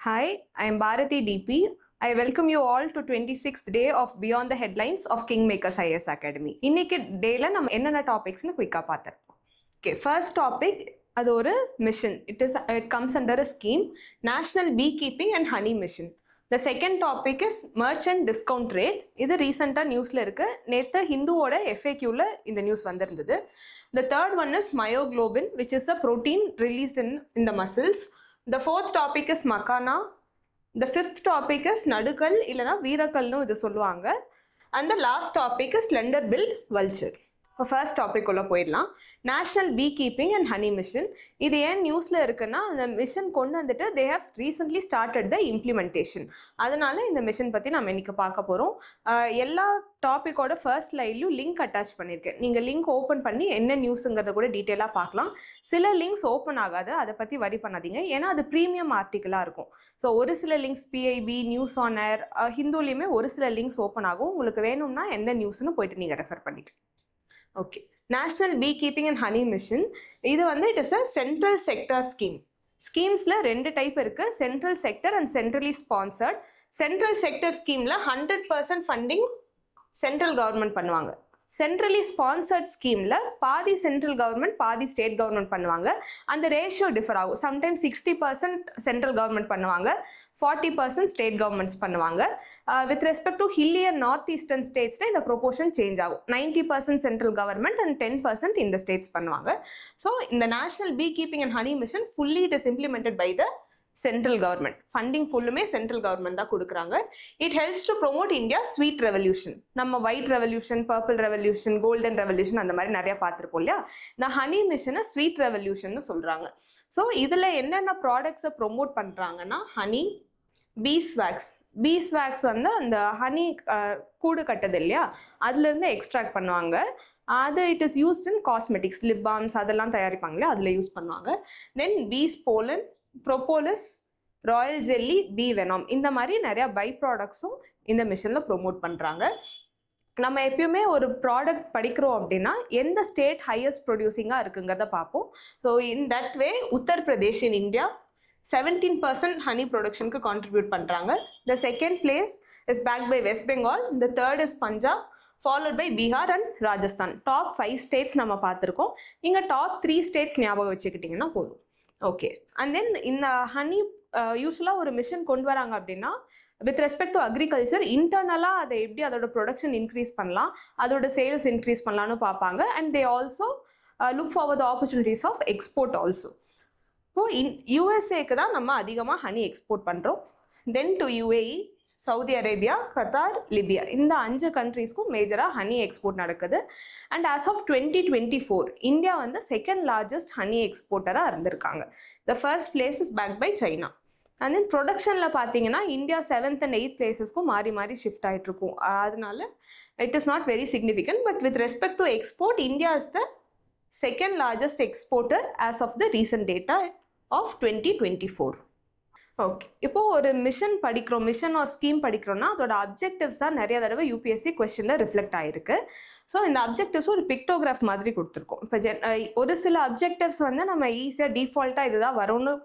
Hi, I am Bharati DP. I welcome you all to 26th day of Beyond the Headlines of Kingmakers IAS Academy. இன்னைக்கு டேல நம்ம என்னென்ன டாபிக்ஸ்னு குயிக்காக பார்த்துருப்போம். Okay, first topic அது ஒரு mission. It comes under a scheme, national bee keeping and honey mission. The second topic is merchant discount rate. இது ரீசெண்டாக நியூஸில் இருக்கு. நேற்று ஹிந்துவோட எஃப்ஏக்யூவில் இந்த நியூஸ் வந்திருந்தது. The third one is myoglobin, which is a protein release in the muscles. The fourth topic is Makana. The fifth topic is Nadukal இல்லனா வீரக்கல்னு இது சொல்லுவாங்க. And the last topic is slender billed vulture. First topic உள்ள போயிடலாம். National bee keeping and honey mission. இது ஏன் நியூஸில் இருக்குன்னா, அந்த மிஷன் கொண்டு வந்துட்டு they have recently started the implementation. அதனால இந்த மிஷன் பற்றி நம்ம இன்னைக்கு பார்க்க போகிறோம். எல்லா டாப்பிக்கோட ஃபர்ஸ்ட் லைன்லையும் லிங்க் அட்டாச் பண்ணியிருக்கேன். நீங்கள் லிங்க் ஓப்பன் பண்ணி என்ன நியூஸுங்கிறத கூட டீட்டெயிலாக பார்க்கலாம். சில லிங்க்ஸ் ஓப்பன் ஆகாது, அதை பற்றி வரி பண்ணாதீங்க, ஏன்னா அது ப்ரீமியம் ஆர்டிக்கலாக இருக்கும். ஸோ ஒரு சில links PIB, news on air, ஹிந்துலேயுமே ஒரு சில லிங்க்ஸ் ஓப்பன் ஆகும். உங்களுக்கு வேணும்னா எந்த நியூஸ்னு போயிட்டு நீங்கள் ரெஃபர் பண்ணிக்கலாம். Okay, national bee keeping and honey mission இது வந்து it is a central sector scheme. ஸ்கீம்ஸில் ரெண்டு டைப் இருக்கு, central sector and centrally sponsored. Central sector ஸ்கீமில் 100% ஃபண்டிங் சென்ட்ரல் கவர்மெண்ட் பண்ணுவாங்க. சென்ட்ரலி ஸ்பான்சர்ட் ஸ்கீமில் பாதி சென்ட்ரல் கவர்மெண்ட் பாதி ஸ்டேட் கவர்மெண்ட் பண்ணுவாங்க. அந்த ரேஷியோ டிஃபர் ஆகும். சம்டைம்ஸ் 60% சென்ட்ரல் கவர்மெண்ட் பண்ணுவாங்க, 40% ஸ்டேட் கவர்மெண்ட்ஸ் பண்ணுவாங்க. With respect to hilly and north eastern ஸ்டேட்ஸில் இந்த ப்ரொபோர்ஷன் சேஞ்ச் ஆகும். 90% சென்ட்ரல் கவர்மெண்ட் அண்ட் 10% இந்த ஸ்டேட்ஸ் பண்ணுவாங்க. ஸோ இந்த national bee keeping and honey mission fully it is implemented by the central government. Funding ஃபுல்லுமே central government தான் கொடுக்குறாங்க. It helps to promote India sweet revolution. நம்ம white revolution, purple revolution, golden revolution அந்த மாதிரி நிறைய பார்த்துருப்போம் இல்லையா. இந்த ஹனி மிஷனை ஸ்வீட் ரெவல்யூஷன் சொல்றாங்க. ஸோ இதில் என்னென்ன ப்ராடக்ட்ஸை ப்ரொமோட் பண்ணுறாங்கன்னா, ஹனி, பீஸ்வாக்ஸ். பீஸ்வாக்ஸ் வந்து அந்த ஹனி கூடு கட்டது இல்லையா, அதுலேருந்து எக்ஸ்ட்ராக்ட் பண்ணுவாங்க. அது it is used in cosmetics, lip palms அதெல்லாம் தயாரிப்பாங்களே அதில் யூஸ் பண்ணுவாங்க. தென் பீஸ் போலன், ப்ரோபோலிஸ், ராயல் ஜெல்லி, பீ வெனாம், இந்த மாதிரி நிறையா பை ப்ராடக்ட்ஸும் இந்த மிஷனில் ப்ரொமோட் பண்ணுறாங்க. நம்ம எப்பயுமே ஒரு ப்ராடக்ட் படிக்கிறோம் அப்படின்னா எந்த ஸ்டேட் ஹையஸ்ட் ப்ரொடியூசிங்காக இருக்குங்கிறத பார்ப்போம். So in that way Uttar Pradesh in India 17% honey ப்ரொடக்ஷனுக்கு கான்ட்ரிபியூட் பண்ணுறாங்க. The second place is bagged by West Bengal. The third is Punjab, followed by Bihar and Rajasthan. Top 5 states நம்ம பார்த்துருக்கோம். இங்கே டாப் 3 ஸ்டேட்ஸ் ஞாபகம் வச்சுக்கிட்டிங்கன்னா போதும். ஓகே, அண்ட் தென் இந்த ஹனி யூஸ்வலாக ஒரு மிஷன் கொண்டு வராங்க அப்படின்னா, வித் ரெஸ்பெக்ட் டு அக்ரிகல்ச்சர் இன்டர்னலாக அதை எப்படி அதோட ப்ரொடக்ஷன் இன்க்ரீஸ் பண்ணலாம், அதோட சேல்ஸ் இன்க்ரீஸ் பண்ணலான்னு பார்ப்பாங்க. And they also look for the opportunities of export also. இப்போ யூஎஸ்ஏக்கு தான் நம்ம அதிகமாக ஹனி எக்ஸ்போர்ட் பண்ணுறோம். Then to UAE, Saudi Arabia, Qatar, Libya, இந்த 5 கண்ட்ரீஸ்க்கும் மேஜராக ஹனி எக்ஸ்போர்ட் நடக்குது. அண்ட் ஆஸ் ஆஃப் 2024 இந்தியா வந்து செகண்ட் லார்ஜஸ்ட் ஹனி எக்ஸ்போர்ட்டராக இருந்திருக்காங்க. The first place is bag by China. And then ப்ரொடக்ஷனில் பார்த்தீங்கன்னா இந்தியா 7th and 8th பிளேசஸ்க்கும் மாறி மாறி ஷிஃப்ட் ஆகிட்டு இருக்கும். அதனால it is not very significant. But with respect to export, India is the second largest exporter as of the recent data of 2024. Okay, இப்போ ஒரு mission படிக்கிறோம், மிஷன் ஒரு ஸ்கீம் படிக்கிறோம்னா அதோட அப்ஜெக்டிவ்ஸ் தான் நிறைய தடவை யூபிஎஸ்சி கொஸ்டினில் ரிஃப்ளெக்ட் ஆகிருக்கு. ஸோ இந்த அப்ஜெக்டிவ்ஸ் ஒரு பிக்டோகிராஃப் மாதிரி கொடுத்துருக்கோம். இப்போ ஒரு சில அப்ஜெக்டிவ்ஸ் வந்து நம்ம ஈஸியாக டிஃபால்ட்டாக இதுதான் வரும்னு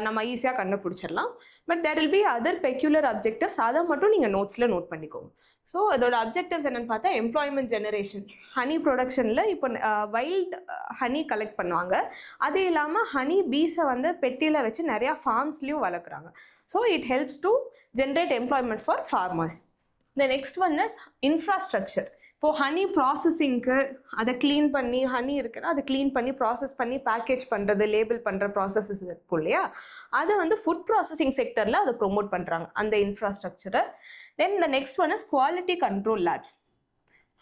நம்ம ஈஸியாக கண்டுபிடிச்சிடலாம். But there will be other peculiar objectives, அதை மட்டும் நீங்கள் நோட்ஸில் நோட் பண்ணிக்கோங்க. ஸோ அதோட அப்ஜெக்டிவ்ஸ் என்னென்னு பார்த்தா, எம்ப்ளாய்மெண்ட் ஜெனரேஷன். ஹனி ப்ரொடக்ஷனில் இப்போ வைல்ட் ஹனி கலெக்ட் பண்ணுவாங்க. அது இல்லாமல் ஹனி பீஸை வந்து பெட்டியில் வச்சு நிறையா ஃபார்ம்ஸ்லேயும் வளர்க்குறாங்க. So it helps to generate employment for farmers. The next one is infrastructure. இப்போது ஹனி ப்ராசஸிங்க்கு அதை க்ளீன் பண்ணி, ஹனி இருக்குன்னா அதை க்ளீன் பண்ணி ப்ராசஸ் பண்ணி பேக்கேஜ் பண்ணுறது, லேபிள் பண்ணுற ப்ராசஸஸ் இருக்கும் இல்லையா, அதை வந்து ஃபுட் ப்ராசஸிங் செக்டரில் அதை ப்ரொமோட் பண்ணுறாங்க, அந்த இன்ஃப்ராஸ்ட்ரக்சரை. Then the next one is quality control labs.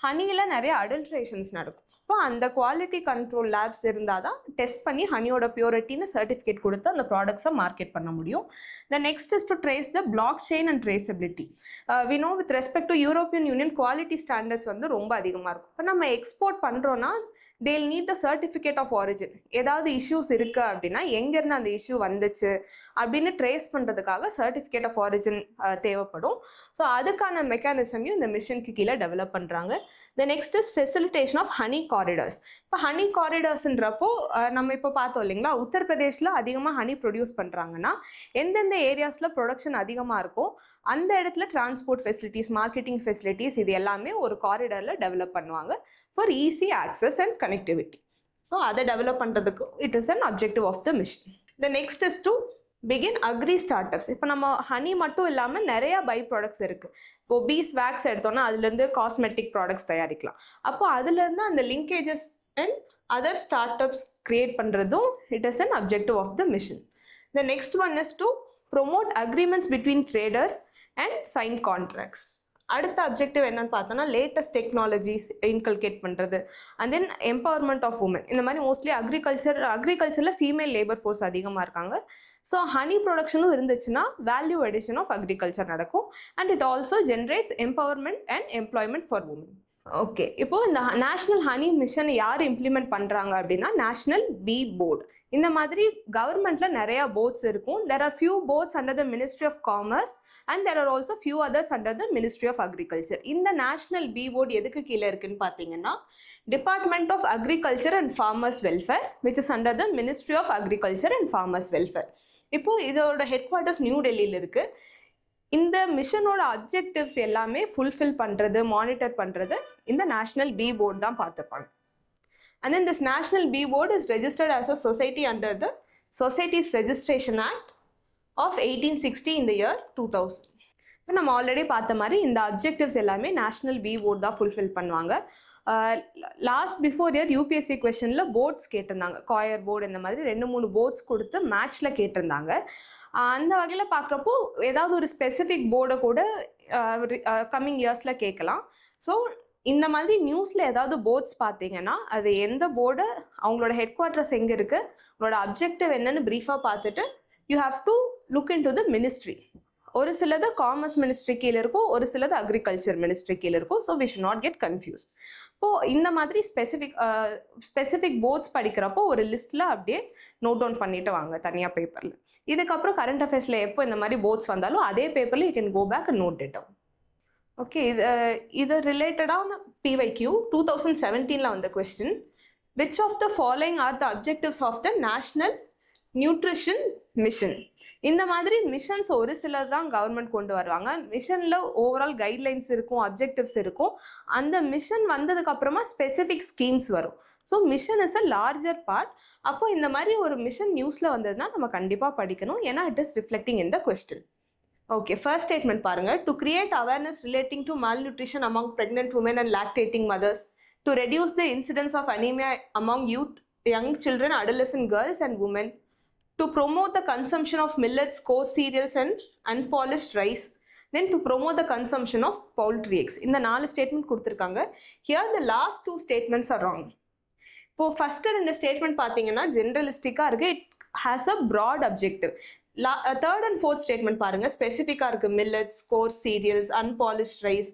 ஹனியில் நிறைய அடல்ட்ரேஷன்ஸ் நடக்கும். இப்போ அந்த குவாலிட்டி கண்ட்ரோல் லேப்ஸ் இருந்தால் தான் டெஸ்ட் பண்ணி ஹனியோட பியூரிட்டின்னு சர்டிஃபிகேட் கொடுத்து அந்த ப்ராடக்ட்ஸை மார்க்கெட் பண்ண முடியும். The next is to trace the blockchain and traceability. We know with respect to European Union quality standards வந்து ரொம்ப அதிகமாக இருக்கும். இப்போ நம்ம எக்ஸ்போர்ட் பண்ணுறோன்னா they'll need the certificate of origin. ஏதாவது இஷ்யூஸ் இருக்கு அப்படின்னா எங்கேருந்து அந்த இஷ்யூ வந்துச்சு அப்படின்னு ட்ரேஸ் பண்ணுறதுக்காக சர்டிஃபிகேட் ஆஃப் ஆரிஜின் தேவைப்படும். ஸோ அதுக்கான மெக்கானிசமையும் இந்த மிஷனுக்கு கீழே டெவலப் பண்ணுறாங்க. The next is facilitation of honey corridors. இப்போ ஹனி காரிடார்ஸ்ன்றப்போ நம்ம இப்போ பார்த்தோம் இல்லைங்களா, உத்தரப்பிரதேஷில் அதிகமாக ஹனி ப்ரொடியூஸ் பண்ணுறாங்கன்னா எந்தெந்த ஏரியாஸில் ப்ரொடக்ஷன் அதிகமாக இருக்கும் அந்த இடத்துல டிரான்ஸ்போர்ட் ஃபெசிலிட்டிஸ், மார்க்கெட்டிங் ஃபெசிலிட்டிஸ் இது எல்லாமே ஒரு காரிடாரில் டெவலப் பண்ணுவாங்க for easy access and connectivity. So அதை டெவலப் பண்ணுறதுக்கு it is an objective of the mission. The next is to begin agri startups. இப்போ நம்ம ஹனி மட்டும் இல்லாமல் நிறையா பை ப்ராடக்ட்ஸ் இருக்குது. இப்போ பீஸ் வேக்ஸ் எடுத்தோம்னா அதுலேருந்து காஸ்மெட்டிக் ப்ராடக்ட்ஸ் தயாரிக்கலாம். அப்போ அதுலேருந்து அந்த linkages and other startups create பண்ணுறதும் it is an objective of the mission. The next one is to promote agreements between traders and sign contracts. அடுத்த அப்ஜெக்டிவ் என்னன்னு பார்த்தோன்னா லேட்டஸ்ட் டெக்னாலஜிஸ் இன்கல்கேட் பண்ணுறது and then empowerment of women. இந்த மாதிரி mostly அக்ரிகல்ச்சரில் female labour force அதிகமாக இருக்காங்க. So honey ப்ரொடக்ஷனும் இருந்துச்சுன்னா வேல்யூ அடிஷன் ஆஃப் அக்ரிகல்ச்சர் நடக்கும் and it also generates empowerment and employment for woman. Okay, இப்போ இந்த நேஷனல் ஹனி மிஷன் யார் இம்ப்ளிமெண்ட் பண்ணுறாங்க அப்படின்னா நேஷனல் பீ போர்டு. இந்த மாதிரி கவர்மெண்ட்ல நிறைய போர்ட்ஸ் இருக்கும். There are few boards under the Ministry of Commerce and there are also few others under the Ministry of Agriculture. இந்த நேஷனல் பீ போர்டு எதுக்கு கீழே இருக்குன்னு பார்த்தீங்கன்னா Department of Agriculture and Farmers Welfare, which is under the Ministry of Agriculture and Farmers Welfare. இப்போ இதோட head quarters new டெல்லியில் இருக்கு. இந்த மிஷனோட அப்ஜெக்டிவ்ஸ் எல்லாமே ஃபுல்ஃபில் பண்ணுறது, மானிட்டர் பண்ணுறது இந்த நேஷனல் பீ போர்டு தான் பார்த்துப்பாங்க. And then this National Bee Board is registered as a society under the Societies Registration Act of 1860 in the year 2000. இப்போ நம்ம ஆல்ரெடி பார்த்த மாதிரி இந்த அப்ஜெக்டிவ்ஸ் எல்லாமே நேஷனல் பீ போர்டு தான் ஃபுல்ஃபில் பண்ணுவாங்க. லாஸ்ட் பிஃபோர் இயர் யூபிஎஸ்சி கொஸ்டினில் போர்ட்ஸ் கேட்டிருந்தாங்க. காயர் போர்டு இந்த மாதிரி 2-3 போர்ட்ஸ் கொடுத்து மேட்ச்சில் கேட்டிருந்தாங்க. அந்த வகையில் பார்க்குறப்போ ஏதாவது ஒரு ஸ்பெசிஃபிக் போர்டை கூட கம்மிங் இயர்ஸில் கேட்கலாம். ஸோ இந்த மாதிரி நியூஸில் ஏதாவது போர்ட்ஸ் பார்த்தீங்கன்னா அது எந்த போர்டு, அவங்களோட ஹெட் குவார்ட்டர்ஸ் எங்கே இருக்குது, அவங்களோட அப்ஜெக்டிவ் என்னன்னு ப்ரீஃபாக பார்த்துட்டு you have to look in to the ministry. ஒரு சிலது காமர்ஸ் மினிஸ்ட்ரி கீழே இருக்கும், ஒரு சிலது அக்ரிகல்ச்சர் மினிஸ்ட்ரி கீழே இருக்கும். So we should not get confuse. இப்போது இந்த மாதிரி ஸ்பெசிஃபிக் போர்ட்ஸ் படிக்கிறப்போ ஒரு லிஸ்ட்டில் அப்படியே நோட் டவுன் பண்ணிட்டு வாங்க தனியாக பேப்பரில். இதுக்கப்புறம் கரண்ட் அஃபேர்ஸில் எப்போ இந்த மாதிரி போர்ட்ஸ் வந்தாலும் அதே பேப்பரில் you can go back and note it down. Okay, இது ரிலேட்டடான PYQ 2017 வந்த question. Which of the following are the objectives of the national nutrition mission? இந்த மாதிரி மிஷன்ஸ் ஒரு சிலர் தான் கவர்மெண்ட் கொண்டு வருவாங்க. மிஷனில் ஓவரால் கைட்லைன்ஸ் இருக்கும், அப்ஜெக்டிவ்ஸ் இருக்கும். அந்த மிஷன் வந்ததுக்கு அப்புறமா ஸ்பெசிஃபிக் ஸ்கீம்ஸ் வரும். So mission is a larger part. அப்போ இந்த மாதிரி ஒரு மிஷன் நியூஸில் வந்ததுன்னா நம்ம கண்டிப்பாக படிக்கணும், ஏன்னா it is reflecting in the question. Okay, first statement பாருங்க. To create awareness relating to malnutrition among pregnant women and lactating mothers, to reduce the incidence of anemia among youth, young children, adolescent girls and women, to promote the consumption of millets, coarse cereals and unpolished rice, then to promote the consumption of poultry eggs. இந்த 4 statement கொடுத்துருக்காங்க. Here the last 2 statements are wrong. இப்போ first இந்த statement பார்த்தீங்கன்னா ஜென்ரலிஸ்டிக்காக இருக்குது. It has a broad objective. Third and fourth statement பாருங்க, ஸ்பெசிஃபிக்காக இருக்கு. Millets, coarse cereals, unpolished rice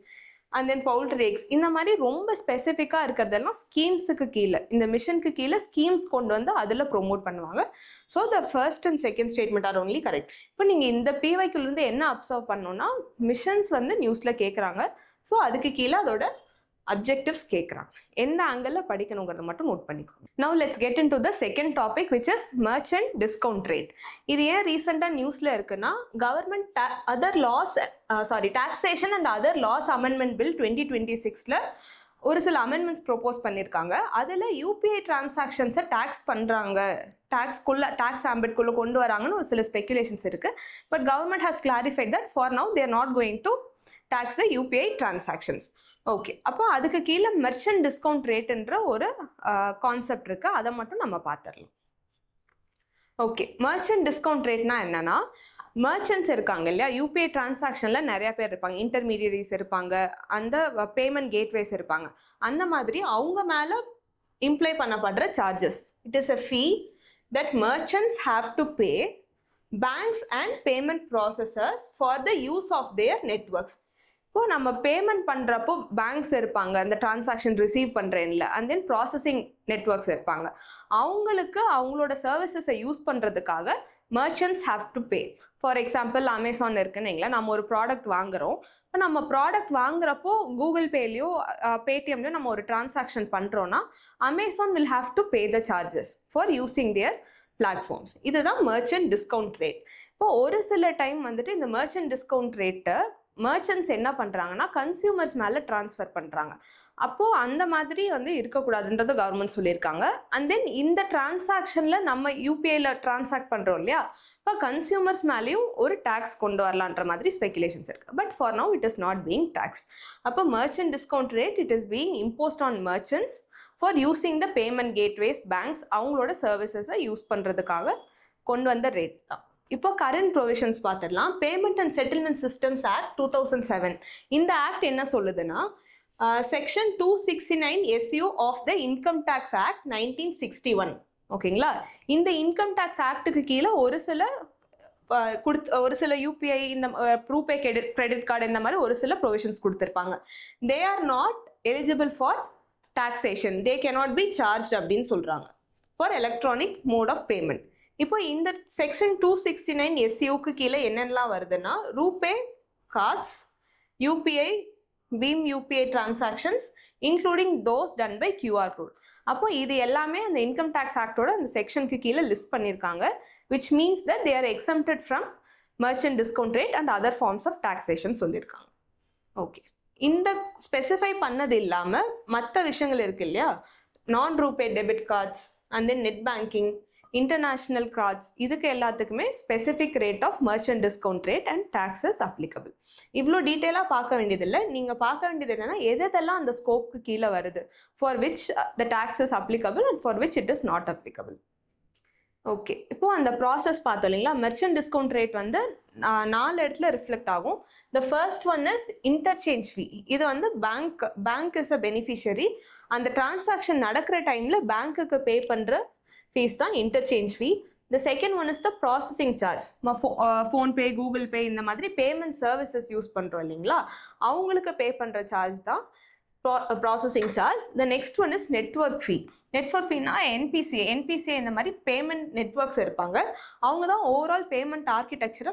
and then poultry eggs. இந்த மாதிரி ரொம்ப ஸ்பெசிஃபிக்காக இருக்கிறதெல்லாம் ஸ்கீம்ஸுக்கு கீழே, இந்த மிஷனுக்கு கீழே ஸ்கீம்ஸ் கொண்டு வந்து அதில் ப்ரொமோட் பண்ணுவாங்க. So the first and second statement R only correct. இப்போ நீங்கள் இந்த PYQலேருந்து என்ன அப்சர்வ் பண்ணணும்னா மிஷன்ஸ் வந்து நியூஸில் கேட்குறாங்க. ஸோ அதுக்கு கீழே அதோட அப்ஜெக்டிவ்ஸ் கேட்குறாங்க. எந்த ஆங்கிளில் படிக்கணுங்கிறத மட்டும் நோட் பண்ணிக்கோங்க. Now let's get into the second topic which is merchant discount rate. இது ஏன் ரீசெண்டாக நியூஸில் இருக்குன்னா government taxation and other laws amendment bill 2026 ஒரு சில அமெண்ட்மெண்ட்ஸ் ப்ரொப்போஸ் பண்ணியிருக்காங்க. அதில் UPI டிரான்சாக்ஷன்ஸை டேக்ஸ் பண்ணுறாங்க, டேக்ஸ் ஆம்பிட்குள்ளே கொண்டு வராங்கன்னு ஒரு சில ஸ்பெகுலேஷன்ஸ் இருக்குது. But government has clarified that for now they are not going to tax the UPI transactions. Okay, அப்போ அதுக்கு கீழே மெர்ச்சன்ட் டிஸ்கவுண்ட் ரேட்டுன்ற ஒரு கான்செப்ட் இருக்குது. அதை மட்டும் நம்ம பார்த்துடலாம். ஓகே, மெர்ச்சன்ட் டிஸ்கவுண்ட் ரேட்னா என்னன்னா, மர்ச்சன்ட்ஸ் இருக்காங்க இல்லையா, UPI டிரான்சாக்ஷனில் நிறைய பேர் இருப்பாங்க, இன்டர்மீடியரிஸ் இருப்பாங்க, அந்த பேமெண்ட் கேட்வேஸ் இருப்பாங்க. அந்த மாதிரி அவங்க மேலே இம்ப்ளை பண்ணப்படுற charges, it is a fee that merchants have to pay banks and payment processors for the use of their networks. இப்போ நம்ம பேமெண்ட் பண்ணுறப்போ பேங்க்ஸ் இருப்பாங்க, அந்த டிரான்சாக்ஷன் ரிசீவ் பண்ணுறேன்ல, அண்ட் தென் ப்ராசஸிங் நெட்ஒர்க்ஸ் இருப்பாங்க. அவங்களுக்கு அவங்களோட சர்வீசஸை யூஸ் பண்ணுறதுக்காக merchants have to pay. For example Amazon இருக்குன்னு நம்ம ஒரு ப்ராடக்ட் வாங்குறோம். இப்போ நம்ம ப்ராடக்ட் வாங்குறப்போ கூகுள் பேலையோ பேடிஎம்லையோ நம்ம ஒரு டிரான்சாக்ஷன் பண்ணுறோன்னா Amazon will have to pay the charges for using their platforms. இதுதான் மர்ச்சன்ட் டிஸ்கவுண்ட் ரேட். இப்போ ஒரு சில டைம் வந்துட்டு இந்த மர்ச்சன்ட் டிஸ்கவுண்ட் ரேட்டை மர்ச்சன்ட்ஸ் என்ன பண்ணுறாங்கன்னா கன்சியூமர்ஸ் மேலே ட்ரான்ஸ்ஃபர் பண்ணுறாங்க. அப்போது அந்த மாதிரி இருக்கக்கூடாதுன்றது கவர்மெண்ட் சொல்லியிருக்காங்க. அண்ட் தென் இந்த டிரான்சாக்ஷனில் நம்ம யூபிஐயில் டிரான்சாக்ட் பண்ணுறோம் இல்லையா, இப்போ கன்சியூமர்ஸ் மேலேயும் ஒரு டேக்ஸ் கொண்டு வரலான்ற மாதிரி ஸ்பெகுலேஷன்ஸ் இருக்குது. But for now it is not being taxed. அப்போ merchant discount rate it is being imposed on merchants for using the payment gateways banks அவங்களோட சர்வீசஸை யூஸ் பண்ணுறதுக்காக கொண்டு வந்த ரேட் தான். இப்போ கரண்ட் ப்ரொவிஷன்ஸ் பார்த்துடலாம். Payment and settlement systems act 2007. இந்த ஆக்ட் என்ன சொல்லுதுன்னா section 269 SU of the income tax act 1961. ஓகேங்களா, இந்த இன்கம் டேக்ஸ் ஆக்டுக்கு கீழே ஒரு சில யூபிஐ இந்த ப்ரூபே கிரெடிட் கார்டு இந்த மாதிரி ஒரு சில ப்ரொவிஷன்ஸ் கொடுத்துருப்பாங்க. They are not eligible for taxation, they cannot be charge அப்படின்னு சொல்கிறாங்க for electronic mode of payment. இப்போ இந்த செக்ஷன் 269 SUக்கு கீழே என்னென்னலாம் வருதுன்னா RuPay cards, UPI, BHIM UPI transactions including those done by QR code. அப்போ இது எல்லாமே அந்த இன்கம் டேக்ஸ் ஆக்டோட அந்த செக்ஷனுக்கு கீழே லிஸ்ட் பண்ணியிருக்காங்க, which means that they are exempted from merchant discount rate and other forms of taxation சொல்லியிருக்காங்க. ஓகே, இந்த ஸ்பெசிஃபை பண்ணது இல்லாமல் மற்ற விஷயங்கள் இருக்கு இல்லையா, நான் RuPay debit cards and then net banking, international cards, இதுக்கு எல்லாத்துக்குமே specific rate of merchant discount rate and taxes applicable. இவ்வளோ டீட்டெயிலாக பார்க்க வேண்டியதில்லை. நீங்கள் பார்க்க வேண்டியது என்னென்னா எதெல்லாம் அந்த ஸ்கோப்புக்கு கீழே வருது, for which the taxes applicable and for which it is not applicable. Okay, இப்போது அந்த ப்ராசஸ் பார்த்தோம் இல்லைங்களா. மெர்ச்சன்ட் டிஸ்கவுண்ட் ரேட் 4 இடத்துல ரிஃப்ளெக்ட் ஆகும். The first one is interchange fee. இது பேங்க் இஸ் அ பெனிஃபிஷரி. அந்த டிரான்சாக்ஷன் நடக்கிற டைமில் பேங்க்குக்கு பே பண்ணுற ஃபீஸ் தான் interchange fee. The second one is the processing charge. PhonePe, Google Pay இந்த மாதிரி பேமெண்ட் சர்வீசஸ் யூஸ் பண்ணுறோம் இல்லைங்களா, அவங்களுக்கு பே பண்ணுற சார்ஜ் தான் processing charge. The next one is network fee. Network ஃபீனா என்பிசிஏ இந்த மாதிரி பேமெண்ட் நெட்ஒர்க்ஸ் இருப்பாங்க, அவங்க தான் ஓவரால் பேமெண்ட் ஆர்கிடெக்சரை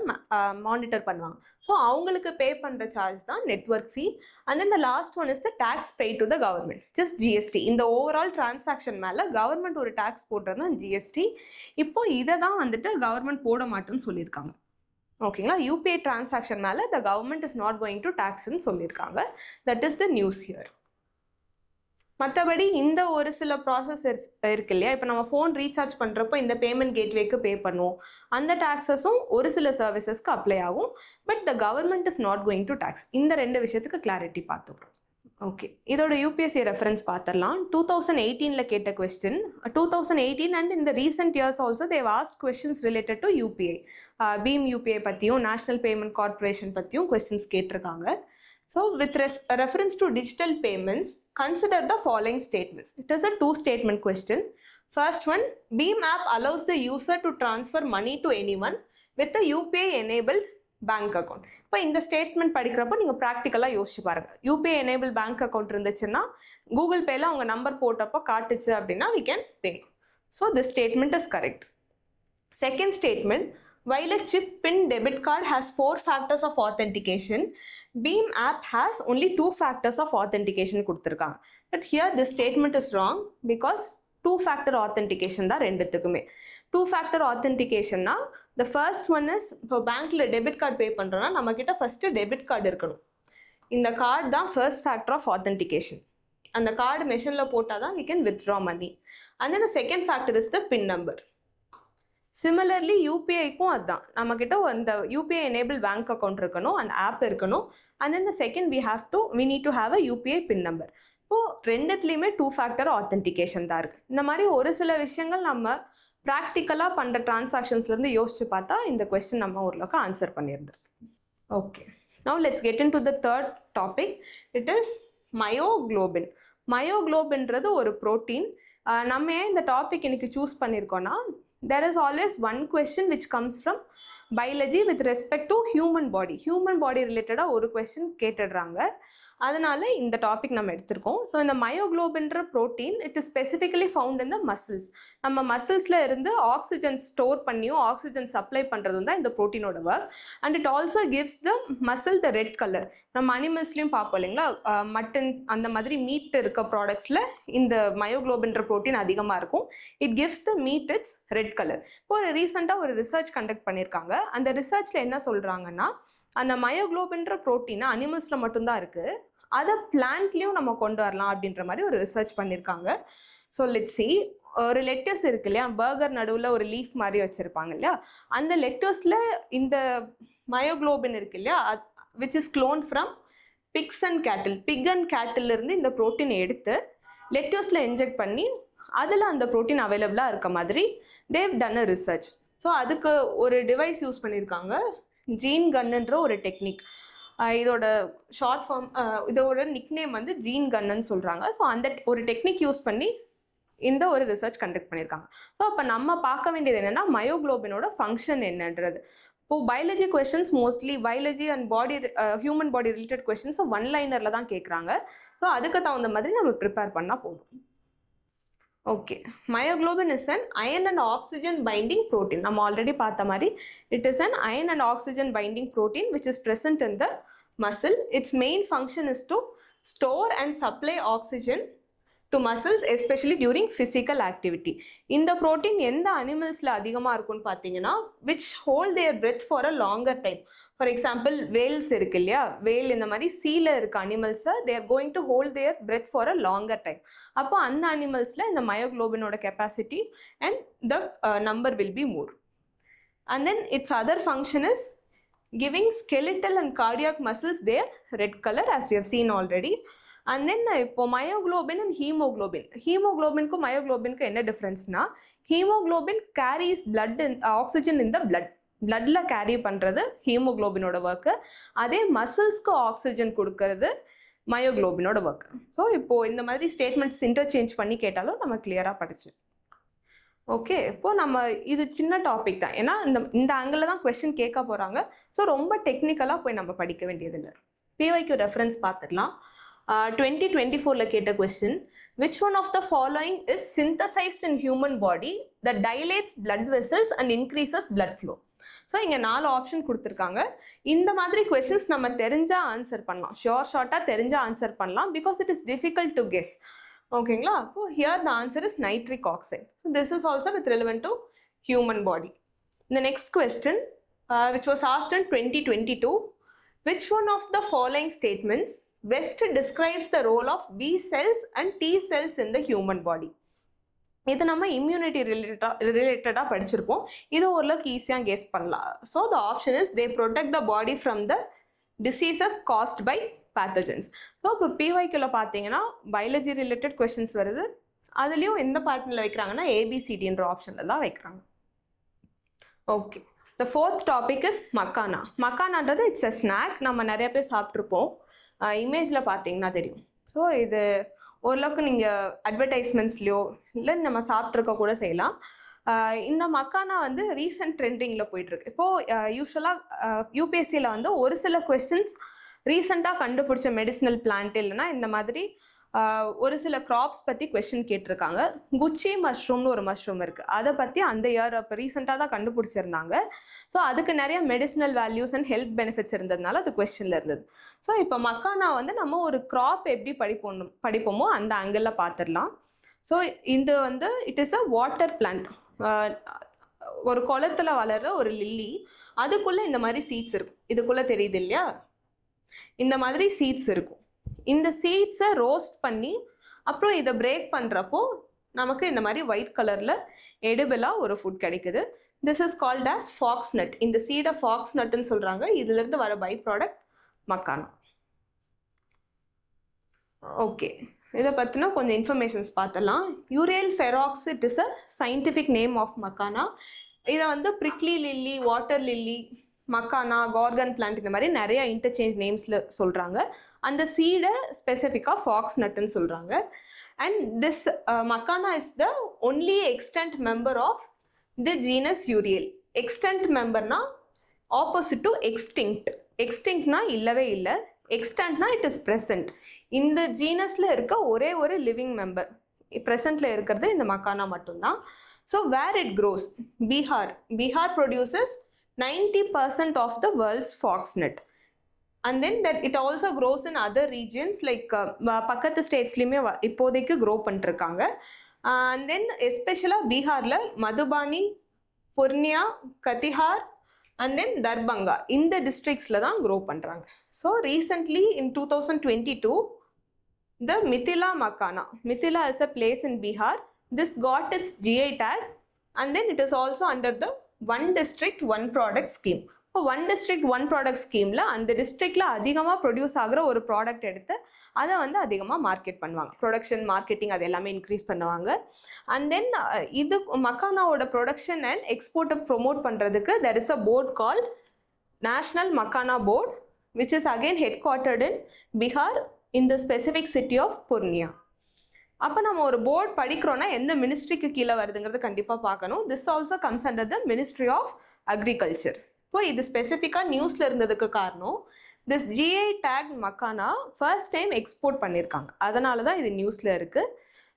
மானிட்டர் பண்ணுவாங்க. ஸோ அவங்களுக்கு பே பண்ணுற சார்ஜ் தான் network fee. And then the last one is the tax pay to the government, just GST. இந்த ஓவரால் டிரான்சாக்ஷன் மேலே கவர்மெண்ட் ஒரு டேக்ஸ் போடுறது தான் ஜிஎஸ்டி. இப்போ இதை தான் கவர்மெண்ட் போட மாட்டேன்னு சொல்லியிருக்காங்க. ஓகேங்களா, யூபிஐ டிரான்சாக்ஷன் மேலே the government is not going to டேக்ஸ்ன்னு சொல்லியிருக்காங்க. That is the news here. மற்றபடி இந்த ஒரு சில ப்ராசஸ் இருக்கு இல்லையா, இப்போ நம்ம ஃபோன் ரீசார்ஜ் பண்ணுறப்போ இந்த பேமெண்ட் கேட்வேக்கு பே பண்ணுவோம், அந்த டாக்ஸஸும் ஒரு சில சர்வீசஸ்க்கு அப்ளை ஆகும். But the government is not going to tax. இந்த 2 விஷயத்துக்கு கிளாரிட்டி பார்த்துக்கிறோம். ஓகே, இதோட யூபிஎஸ்சி ரெஃபரன்ஸ் பார்த்துடலாம். 2018 கேட்ட கொஸ்டின். 2018 அண்ட் இந்த recent years also they asked questions related to UPI. BHIM UPI பற்றியும் நேஷனல் பேமெண்ட் கார்பரேஷன் பற்றியும் கொஸ்டின்ஸ் கேட்டிருக்காங்க. So with reference to digital payments, consider the following statements. It is a 2-statement question. First one, Beam app allows the user to transfer money to anyone with a UPI enabled bank account. இப்போ இந்த statement படிக்கிறப்போ நீங்கள் ப்ராக்டிக்கலாக யோசிச்சு பாருங்கள். UPI enable bank account இருந்துச்சுன்னா Google பேயில் அவங்க number போட்டப்போ காட்டுச்சு அப்படின்னா we can pay. So this statement is correct. Second statement, while a chip PIN debit card has 4 factors of authentication, Beam app has only 2 factors of authentication கொடுத்திருக்காங்க. But here this statement is wrong because 2-factor authentication தான் ரெண்டுத்துக்குமே. 2-factor authentication னா the first one is இப்போ பேங்க்ல debit card பே பண்ணுறோன்னா நம்ம கிட்ட first debit card இருக்கணும். இந்த கார்டு தான் ஃபர்ஸ்ட் ஃபேக்டர் ஆஃப் ஆத்தென்டிகேஷன். அந்த கார்டு மெஷினில் போட்டால் தான் we can withdraw money. And then the second factor is the PIN number. Similarly யூபிஐக்கும் அதுதான், நம்மக்கிட்ட அந்த யூபிஐ எனேபிள் பேங்க் அக்கௌண்ட் இருக்கணும், அந்த ஆப் இருக்கணும். And then the second we need to have a UPI PIN number. இப்போது ரெண்டுத்துலேயுமே 2-factor authentication தான் இருக்குது. இந்த மாதிரி ஒரு சில விஷயங்கள் நம்ம ப்ராக்டிக்கலாக பண்ணுற டிரான்சாக்ஷன்ஸ்லேருந்து யோசிச்சு பார்த்தா இந்த கொஸ்டின் நம்ம ஓரளவுக்கு ஆன்சர் பண்ணியிருந்தோம். Okay, now let's get into the third topic. It is myoglobin. மயோக்ளோபின்றது ஒரு ப்ரோட்டீன். நம்ம ஏன் இந்த டாபிக் இன்னைக்கு சூஸ் பண்ணியிருக்கோன்னா, there is always one question which comes from biology with respect to human body ரிலேட்டடாக ஒரு கொஸ்டின் கேட்டுடுறாங்க. அதனால இந்த டாபிக் நம்ம எடுத்திருக்கோம். ஸோ இந்த மயோக்ளோபின்ற protein it is specifically found in the muscles. நம்ம மசில்ஸில் இருந்து ஆக்சிஜன் ஸ்டோர் பண்ணியும் ஆக்சிஜன் சப்ளை பண்ணுறதும் தான் இந்த ப்ரோட்டீனோட work. And it also gives the muscle the red colour. நம்ம அனிமல்ஸ்லையும் பார்ப்போம் இல்லைங்களா, மட்டன் அந்த மாதிரி மீட் இருக்க ப்ராடக்ட்ஸில் இந்த மயோக்ளோபின்ற ப்ரோட்டீன் அதிகமாக இருக்கும். It gives the meet it's red colour. இப்போ ரீசெண்டாக ஒரு ரிசர்ச் கண்டக்ட் பண்ணியிருக்காங்க. அந்த ரிசர்ச்சில் என்ன சொல்கிறாங்கன்னா, அந்த மயோக்ளோபின்ற ப்ரோட்டீன் அனிமல்ஸில் மட்டும்தான் இருக்குது, அதை பிளான்ட்லேயும் நம்ம கொண்டு வரலாம் அப்படின்ற மாதிரி ஒரு ரிசர்ச் பண்ணியிருக்காங்க. ஸோ லெட்ஸ் see, ஒரு லெட்டஸ் இருக்கு இல்லையா, பர்கர் நடுவில் ஒரு லீஃப் மாதிரி வச்சுருப்பாங்க இல்லையா, அந்த லெட்டஸில் இந்த மயோக்ளோபின் இருக்கு இல்லையா, which is cloned from pig and cattle இருந்து இந்த ப்ரோட்டீன் எடுத்து லெட்டஸில் இன்ஜெக்ட் பண்ணி அதில் அந்த ப்ரோட்டீன் அவைலபிளாக இருக்க மாதிரி they done a research. So அதுக்கு ஒரு டிவைஸ் யூஸ் பண்ணியிருக்காங்க, ஜீன் கன்னுன்ற ஒரு டெக்னிக். இதோட ஷார்ட் ஃபார்ம், இதோட நிக்நேம் வந்து ஜீன் கன்னு சொல்கிறாங்க. ஸோ அந்த ஒரு டெக்னிக் யூஸ் பண்ணி இந்த ஒரு ரிசர்ச் கண்டக்ட் பண்ணியிருக்காங்க. ஸோ அப்போ நம்ம பார்க்க வேண்டியது என்னென்னா, மயோக்ளோபினோட ஃபங்க்ஷன் என்னன்றது. இப்போது biology questions mostly biology and human body related questions one லைனரில் தான் கேட்குறாங்க. ஸோ அதுக்கு தகுந்த மாதிரி நம்ம ப்ரிப்பேர் பண்ணால் போதும். Okay, myoglobin is an iron and oxygen binding protein. நம்ம ஆல்ரெடி பார்த்த மாதிரி it is an iron and oxygen binding protein which is present in the muscle. Its main function is to store and supply oxygen to muscles, especially during physical activity. இந்த protein எந்த அனிமல்ஸில் அதிகமாக இருக்கும்னு பார்த்தீங்கன்னா, which hold their breath for a longer time. For example whales இருக்கு இல்லையா, whale இந்த மாதிரி சீல இருக்க அனிமல்ஸை they are going to hold their breath for a longer time. அப்போ அந்த அனிமல்ஸில் இந்த மயோக்ளோபினோட capacity and the number will be more. And then its other function is giving skeletal and cardiac muscles their red color as you have seen already. And then இப்போ myoglobin and ஹீமோக்ளோபினுக்கும் மயோக்ளோபினுக்கும் என்ன டிஃப்ரென்ஸ்னா, haemoglobin carries blood oxygen in the பிளட்ல கேரி பண்ணுறது ஹீமோக்ளோபினோட work. அதே மசில்ஸ்க்கு ஆக்சிஜன் கொடுக்கறது மயோக்ளோபினோட ஒர்க். ஸோ இப்போது இந்த மாதிரி ஸ்டேட்மெண்ட்ஸ் இன்டர்சேஞ்ச் பண்ணி கேட்டாலும் நம்ம கிளியராக படிச்சு. ஓகே, இப்போது நம்ம இது சின்ன டாபிக் தான், ஏன்னா இந்த ஆங்கிளில் தான் கொஸ்டின் கேட்க போகிறாங்க. ஸோ ரொம்ப டெக்னிக்கலாக போய் நம்ம படிக்க வேண்டியதில்லை. PYQ ரெஃபரன்ஸ் பார்த்துடலாம். 2024 கேட்ட question, which one of the following is synthesized in human body that dilates blood vessels and increases blood flow? So இங்கே 4 ஆப்ஷன் கொடுத்துருக்காங்க. இந்த மாதிரி கொஸ்டின்ஸ் நம்ம தெரிஞ்சால் ஆன்சர் பண்ணலாம், ஷார்ட்டாக தெரிஞ்சால் ஆன்சர் பண்ணலாம், because it is difficult to guess. ஓகேங்களா? அப்போ here the answer is nitric oxide. This is also with relevant to human body. The next question, which was asked in 2022, which one of the following statements best describes the role of B cells and T cells in the human body? இது நம்ம immunity ரிலேட்டடாக படிச்சிருப்போம். இது ஓரளவுக்கு ஈஸியாக guess பண்ணலாம். So the option is they protect the body from the diseases caused by pathogens. ஸோ இப்போ PYQல பார்த்தீங்கன்னா பயாலஜி ரிலேட்டட் கொஸ்டின்ஸ் வருது. அதுலேயும் எந்த பார்ட்டில் வைக்கிறாங்கன்னா ABCDன்ற ஆப்ஷனில் தான் வைக்கிறாங்க. Okay, the fourth topic is makhana. மக்கானான்றது இட்ஸ் அ ஸ்நாக். நம்ம நிறைய பேர் சாப்பிட்ருப்போம், இமேஜில் பார்த்தீங்கன்னா தெரியும். ஸோ இது ஓரளவுக்கு நீங்கள் அட்வர்டைஸ்மெண்ட்ஸ்லையோ இல்லை நம்ம சாப்பிட்ருக்க கூட செய்யலாம். இந்த மக்கானா வந்து ரீசெண்ட் ட்ரெண்டிங்கில் போயிட்டுருக்கு. இப்போது யூஸ்வலாக UPSCயில் வந்து ஒரு சில கொஸ்டின்ஸ் ரீசெண்டாக கண்டுபிடிச்ச மெடிசினல் பிளான்ட் இல்லைன்னா இந்த மாதிரி ஒரு சில க்ராப்ஸ் பற்றி கொஸ்டின் கேட்டிருக்காங்க. குச்சி மஷ்ரூம்னு ஒரு மஷ்ரூம் இருக்குது, அதை பற்றி அந்த இயர் அப்போ ரீசெண்டாக தான் கண்டுபிடிச்சிருந்தாங்க. ஸோ அதுக்கு நிறைய medicinal values and health benefits இருந்ததுனால அது கொஸ்டினில் இருந்தது. ஸோ இப்போ மக்கானா வந்து நம்ம ஒரு க்ராப் எப்படி படிப்போமோ அந்த ஆங்கிளில் பார்த்துடலாம். ஸோ இது வந்து it is a water plant. ஒரு குளத்துல வளர்கிற ஒரு லில்லி, அதுக்குள்ளே இந்த மாதிரி சீட்ஸ் இருக்கும். இதுக்குள்ளே தெரியுது இல்லையா, இந்த மாதிரி சீட்ஸ் இருக்கும். இந்த சீட்ஸை ரோஸ்ட் பண்ணி அப்புறம் இதை பிரேக் பண்ணுறப்போ நமக்கு இந்த மாதிரி ஒயிட் கலரில் எடிபிளாக ஒரு ஃபுட் கிடைக்குது. This is called as fox nut. இந்த சீடை ஃபாக்ஸ் நட்டுன்னு சொல்கிறாங்க. இதுலேருந்து வர பை ப்ராடக்ட் மக்கானா. ஓகே, இதை பற்றினா கொஞ்சம் இன்ஃபர்மேஷன்ஸ் பார்த்தலாம். Euryale ferox is a scientific name of makhana. இதை வந்து prickly lily, water lily, makhana, gorgon plant இந்த மாதிரி நிறைய இன்டர்சேஞ்ச் நேம்ஸில் சொல்கிறாங்க. அந்த சீடை ஸ்பெசிஃபிக்காக ஃபாக்ஸ் நட்டுன்னு சொல்கிறாங்க. And this makhana is the only extant member of the genus Euryale. Extant மெம்பர்னா ஆப்போசிட் டு எக்ஸ்டிங்க்ட். எக்ஸ்டிங்க்ட்னா இல்லவே இல்லை, எக்ஸ்டன்ட்னா இட் இஸ் ப்ரெசன்ட். இந்த ஜீனஸில் இருக்க ஒரே ஒரு லிவிங் மெம்பர் ப்ரெசண்ட்டில் இருக்கிறது இந்த மக்கானா மட்டும்தான். So where it grows, Bihar. Bihar produces 90% of the world's foxnut. And then that it also grows in other regions like பக்கத்து ஸ்டேட்ஸ்லையுமே இப்போதைக்கு க்ரோ பண்ணிருக்காங்க. And then எஸ்பெஷலாக பீகாரில் மதுபானி, புர்னியா, கத்திஹார் and then தர்பங்கா இந்த டிஸ்ட்ரிக்ஸில் தான் க்ரோ பண்ணுறாங்க. So recently in 2022 the Mithila Makana. Mithila is a place in Bihar. This got its GI tag and then it is also under the one district one product scheme. இப்போ one district one product ஸ்கீமில் அந்த டிஸ்ட்ரிக்டில் அதிகமாக produce ஆகிற ஒரு product எடுத்து அதை வந்து அதிகமாக மார்க்கெட் பண்ணுவாங்க. ப்ரொடக்ஷன், மார்க்கெட்டிங் அது எல்லாமே இன்க்ரீஸ் பண்ணுவாங்க. அண்ட் தென் இது மக்கானாவோட ப்ரொடக்ஷன் அண்ட் எக்ஸ்போர்ட்டை ப்ரொமோட் பண்ணுறதுக்கு there is a board called National Makana Board which is again headquartered in Bihar in the specific city of Purnia. அப்போ நம்ம ஒரு போர்ட் படிக்கிறோன்னா எந்த மினிஸ்ட்ரிக்கு கீழே வருதுங்கிறது கண்டிப்பாக பார்க்கணும். This also comes under the ministry of agriculture. இப்போ இது ஸ்பெசிஃபிக்காக நியூஸில் இருந்ததுக்கு காரணம் this GI tag makhana first time export பண்ணியிருக்காங்க, அதனால தான் இது நியூஸில் இருக்குது.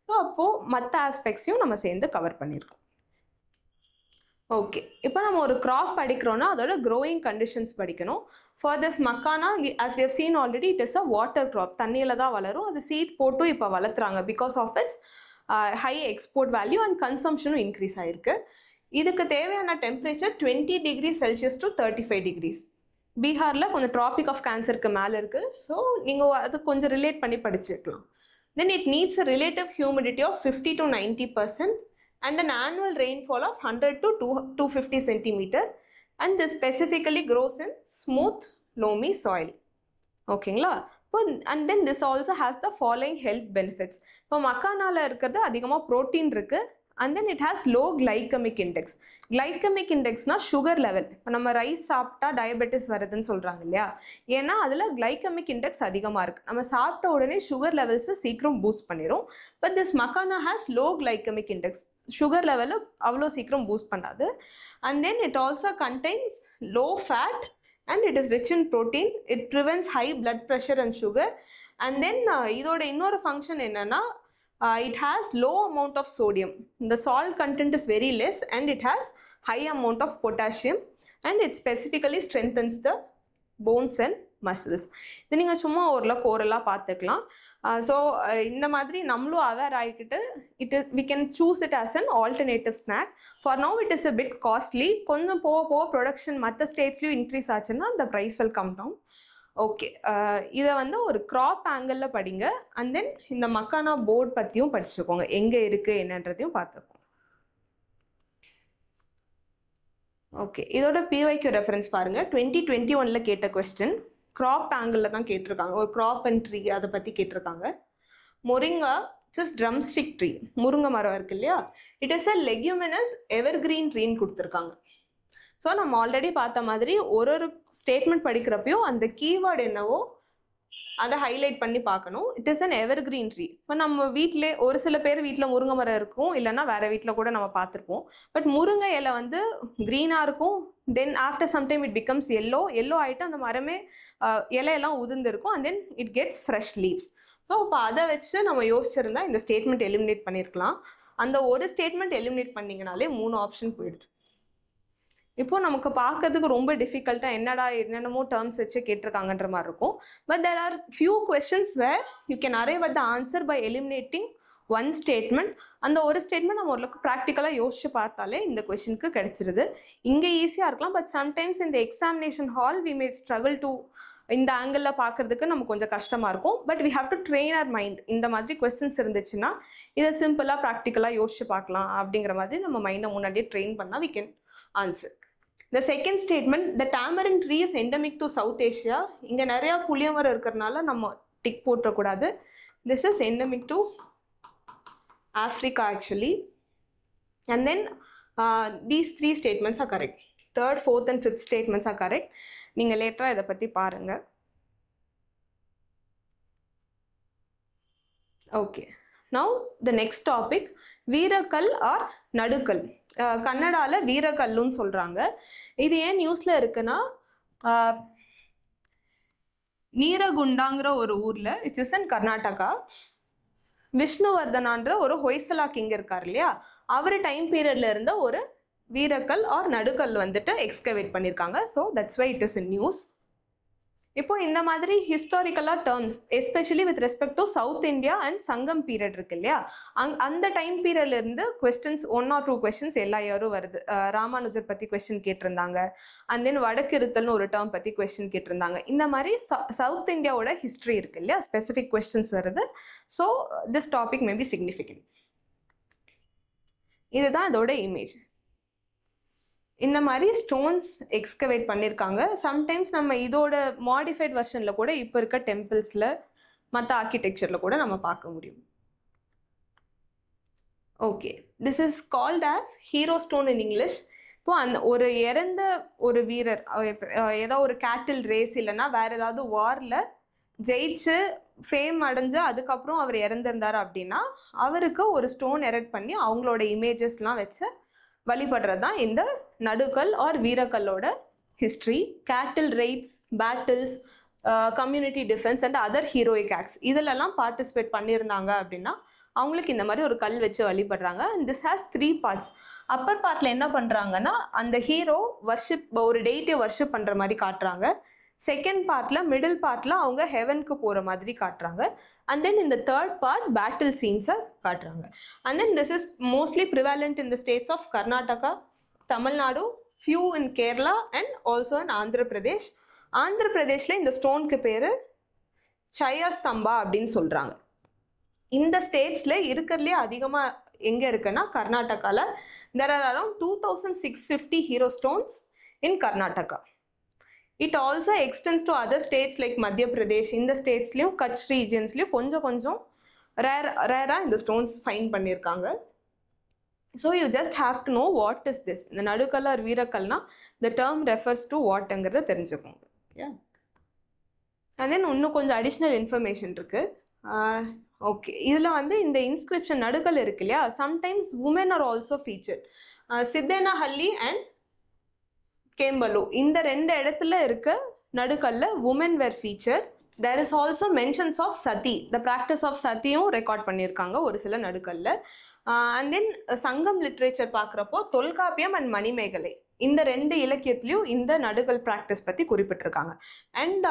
ஸோ அப்போது மற்ற ஆஸ்பெக்ட்ஸையும் நம்ம சேர்ந்து கவர் பண்ணியிருக்கோம். ஓகே, இப்போ நம்ம ஒரு க்ராப் படிக்கிறோன்னா அதோட க்ரோயிங் கண்டிஷன்ஸ் படிக்கணும். For this makhana as we have seen already it is a water crop. தண்ணியில் தான் வளரும். அது சீட் போட்டும் இப்போ வளர்த்துறாங்க because of its high export value and கன்சம்ஷனும் இன்க்ரீஸ் ஆகிருக்கு. இதுக்கு தேவையான temperature 20 degrees Celsius to 35 degrees. பீகாரில் கொஞ்சம் ட்ராபிக் ஆஃப் கேன்சருக்கு மேலே இருக்குது. ஸோ நீங்கள் அது கொஞ்சம் ரிலேட் பண்ணி படிச்சுக்கலாம். Then it needs a relative humidity of 50 to 90% and an annual rainfall of 100 to 250 centimeter, and this specifically grows in smooth loamy soil. ஓகேங்களா? இப்போ and then this also has the following health benefits. இப்போ மக்கானால இருக்கிறது அதிகமாக protein இருக்குது. and then it has low glycemic index. glycemic indexனா sugar level. இப்போ நம்ம rice சாப்பிட்டா டயபெட்டிஸ் வருதுன்னு சொல்கிறாங்க இல்லையா, ஏன்னா அதில் glycemic index அதிகமாக இருக்குது. நம்ம சாப்பிட்ட உடனே சுகர் லெவல்ஸை சீக்கிரம் பூஸ்ட் பண்ணிடும். But this makhana has low glycemic index. Sugar லெவலை அவ்வளோ சீக்கிரம் பூஸ்ட் பண்ணாது. And then it also contains low fat and it is rich in protein. It prevents high blood pressure and sugar. And then இதோட இன்னொரு function என்னென்னா it has low amount of sodium. The salt content is very less and it has high amount of potassium and it specifically strengthens the bones and muscles. இது நீங்கள் சும்மா ஓரலாக பார்த்துக்கலாம். So இந்த மாதிரி நம்மளும் அவேர் ஆகிக்கிட்டு we can choose it as an alternative snack. For now it is a bit costly. கொஞ்சம் போக ப்ரொடக்ஷன் மற்ற ஸ்டேட்ஸ்லையும் இன்க்ரீஸ் ஆச்சுன்னா the price will come down. Okay, இதை வந்து ஒரு க்ராப் ஆங்கிளில் படிங்க. அண்ட் தென் இந்த மக்கானா போர்ட் பற்றியும் படிச்சுக்கோங்க, எங்கே இருக்குது என்னன்றதையும் பார்த்துக்கோங்க. ஓகே, இதோட பிஒய்க்யூ ரெஃபரன்ஸ் பாருங்கள். 2021 கேட்ட கொஸ்டின் க்ராப் ஆங்கிளில் தான் கேட்டிருக்காங்க. ஒரு க்ராப் அண்ட் ட்ரீ அதை பற்றி கேட்டிருக்காங்க. Moringa just drumstick tree, முருங்கை மரம் இருக்கு இல்லையா, it is a leguminous evergreen ட்ரீன்னு கொடுத்துருக்காங்க. ஸோ நம்ம ஆல்ரெடி பார்த்த மாதிரி ஒரு ஸ்டேட்மெண்ட் படிக்கிறப்பையும் அந்த கீவேர்டு என்னவோ அதை ஹைலைட் பண்ணி பார்க்கணும். It is an evergreen tree. இப்போ நம்ம வீட்டிலே ஒரு சில பேர் வீட்டில் முருங்கை மரம் இருக்கும், இல்லைன்னா வேறு வீட்டில் கூட நம்ம பார்த்துருப்போம். பட் முருங்கை இலை வந்து க்ரீனாக இருக்கும். Then after sometime it becomes yellow ஆகிட்டு அந்த மரமே இலையெல்லாம் உதிர்ந்துருக்கும். And then it gets fresh leaves. So இப்போ அதை வச்சு நம்ம யோசிச்சிருந்தா இந்த ஸ்டேட்மெண்ட் எலிமினேட் பண்ணியிருக்கலாம். அந்த ஒரு ஸ்டேட்மெண்ட் எலிமினேட் பண்ணிங்கனாலே 3 ஆப்ஷன் போயிடுது. இப்போ நமக்கு பார்க்கறதுக்கு ரொம்ப டிஃபிகல்ட்டாக என்னென்னமோ டேர்ம்ஸ் வச்சு கேட்டிருக்காங்கன்ற மாதிரி இருக்கும். But there are few questions where you can arrive at the answer by eliminating one statement. அந்த ஒரு ஸ்டேட்மெண்ட் நம்ம ஓரளவுக்கு ப்ராக்டிக்கலாக யோசிச்சு பார்த்தாலே இந்த கொஸ்டினுக்கு கிடைச்சிருது. இங்கே ஈஸியாக இருக்கலாம், பட் சம்டைம்ஸ் இந்த examination hall we may struggle to இந்த ஆங்கிளில் பார்க்கறதுக்கு நமக்கு கொஞ்சம் கஷ்டமாக இருக்கும். But we have to train our mind. இந்த மாதிரி கொஸ்டின்ஸ் இருந்துச்சுன்னா இதை சிம்பிளாக ப்ராக்டிக்கலாக யோசிச்சு பார்க்கலாம் அப்படிங்கிற மாதிரி நம்ம மைண்டை முன்னாடியே ட்ரெயின் பண்ணால் we can answer. The second statement, the tamarind tree is endemic to South Asia. இங்கே நிறையா புளியமரம் இருக்கிறதுனால நம்ம tick போட்டக்கூடாது. This is endemic to Africa actually. And then these 3 statements are correct. 3rd, 4th and 5th statements are correct. நீங்கள் லேட்டராக இதை பற்றி பாருங்கள். Okay. Now the next topic, Veerakkal or நடுக்கல். கன்னடால வீரக்கல்லுன்னு சொல்றாங்க. இது ஏன் நியூஸ்ல இருக்குன்னா, நீரகுண்டாங்கிற ஒரு ஊர்ல, இட்ஸ் இஸ் இன் கர்நாடகா, விஷ்ணுவர்தனான்ற ஒரு ஹொய்சலா கிங் இருக்கார் இல்லையா, அவர் டைம் பீரியட்ல இருந்த ஒரு வீரக்கல் ஆர் நடுக்கல் வந்துட்டு எக்ஸ்கவேட் பண்ணியிருக்காங்க. So that's why it is in news. இப்போ இந்த மாதிரி ஹிஸ்டாரிக்கலாக terms especially with respect to South India and Sangam period இருக்கு இல்லையா, அந்த டைம் பீரியட்ல இருந்து கொஸ்டின்ஸ் 1 or 2 கொஸ்டின்ஸ் எல்லா இயரும் வருது. ராமானுஜர் பற்றி கொஸ்டின் கேட்டிருந்தாங்க, அண்ட் தென் வடக்கிருத்தல்னு ஒரு டேர்ம் பற்றி கொஸ்டின் கேட்டிருந்தாங்க. இந்த மாதிரி சவுத் இந்தியாவோட ஹிஸ்ட்ரி இருக்கு இல்லையா, ஸ்பெசிஃபிக் கொஸ்டின்ஸ் வருது. So this topic may be significant. இதுதான் அதோட இமேஜ். இந்த மாதிரி ஸ்டோன்ஸ் எக்ஸ்கவேட் பண்ணியிருக்காங்க. சம்டைம்ஸ் நம்ம இதோட மாடிஃபைட் வெர்ஷனில் கூட இப்போ இருக்க டெம்பிள்ஸில் மற்ற ஆர்கிடெக்சரில் கூட நம்ம பார்க்க முடியும். Okay, this is called as hero stone in English. இப்போ அந்த ஒரு இறந்த ஒரு வீரர், ஏதோ ஒரு கேட்டில் ரேஸ் இல்லைன்னா வேற ஏதாவது வாரில் ஜெயிச்சு ஃபேம் அடைஞ்சு அதுக்கப்புறம் அவர் இறந்திருந்தார் அப்படின்னா அவருக்கு ஒரு ஸ்டோன் எரெக்ட் பண்ணி அவங்களோட இமேஜஸ்லாம் வச்சு வழிபடுறது தான் இந்த நடுக்கல் ஆர் வீரக்கல்லோட history. Cattle raids, battles, community defence and other heroic acts இதிலெல்லாம் பார்ட்டிசிபேட் பண்ணியிருந்தாங்க அப்படின்னா அவங்களுக்கு இந்த மாதிரி ஒரு கல் வச்சு வழிபடுறாங்க. And this has 3 parts. Upper பார்ட்டில் என்ன பண்ணுறாங்கன்னா அந்த ஹீரோ வர்ஷிப், ஒரு டெய்ட்டை வர்ஷிப் பண்ணுற மாதிரி காட்டுறாங்க. செகண்ட் பார்ட்டில், மிடில் பார்ட்டில் அவங்க ஹெவனுக்கு போகிற மாதிரி காட்டுறாங்க. அண்ட் தென் இந்த தேர்ட் பார்ட் பேட்டில் சீன்ஸை காட்டுறாங்க. And then this is mostly prevalent in the states of Karnataka, Tamil Nadu, few in Kerala and also in Andhra Pradesh. Andhra பிரதேஷில் இந்த ஸ்டோனுக்கு பேர் சயஸ்தம்பா அப்படின்னு சொல்கிறாங்க. இந்த ஸ்டேட்ஸில் இருக்கிறதுலே அதிகமாக எங்கே இருக்குன்னா கர்நாடகாவில். There are around 2650 hero stones in Karnataka. It also extends to other states like Madhya Pradesh. இந்த ஸ்டேட்ஸ்லையும் கட்ச் ரீஜன்ஸ்லையும் கொஞ்சம் ரேராக இந்த ஸ்டோன்ஸ் ஃபைண்ட் பண்ணியிருக்காங்க. So you just have to know what is this. இந்த நடுக்கல் ஆர் வீரக்கல்னா த டேர்ம் ரெஃபர்ஸ் டு வாட்ங்கிறத தெரிஞ்சுக்கோங்க. அண்ட் தென் இன்னும் கொஞ்சம் அடிஷ்னல் இன்ஃபர்மேஷன் இருக்குது. ஓகே, இதில் வந்து இந்த இன்ஸ்கிரிப்ஷன் நடுக்கல் இருக்கு இல்லையா, sometimes women are also featured. Chittenahalli and Kembalu இந்த 2 இடத்துல இருக்க நடுக்கல்ல women were feature. There is also mentions of sati, the practice of சதியும் ரெக்கார்ட் பண்ணியிருக்காங்க ஒரு சில நடுக்கல்ல. அண்ட் தென் சங்கம் லிட்ரேச்சர் பார்க்குறப்போ தொல்காப்பியம் அண்ட் மணிமேகலை இந்த 2 இலக்கியத்துலையும் இந்த நடுக்கல் ப்ராக்டிஸ் பற்றி குறிப்பிட்டிருக்காங்க. அண்ட்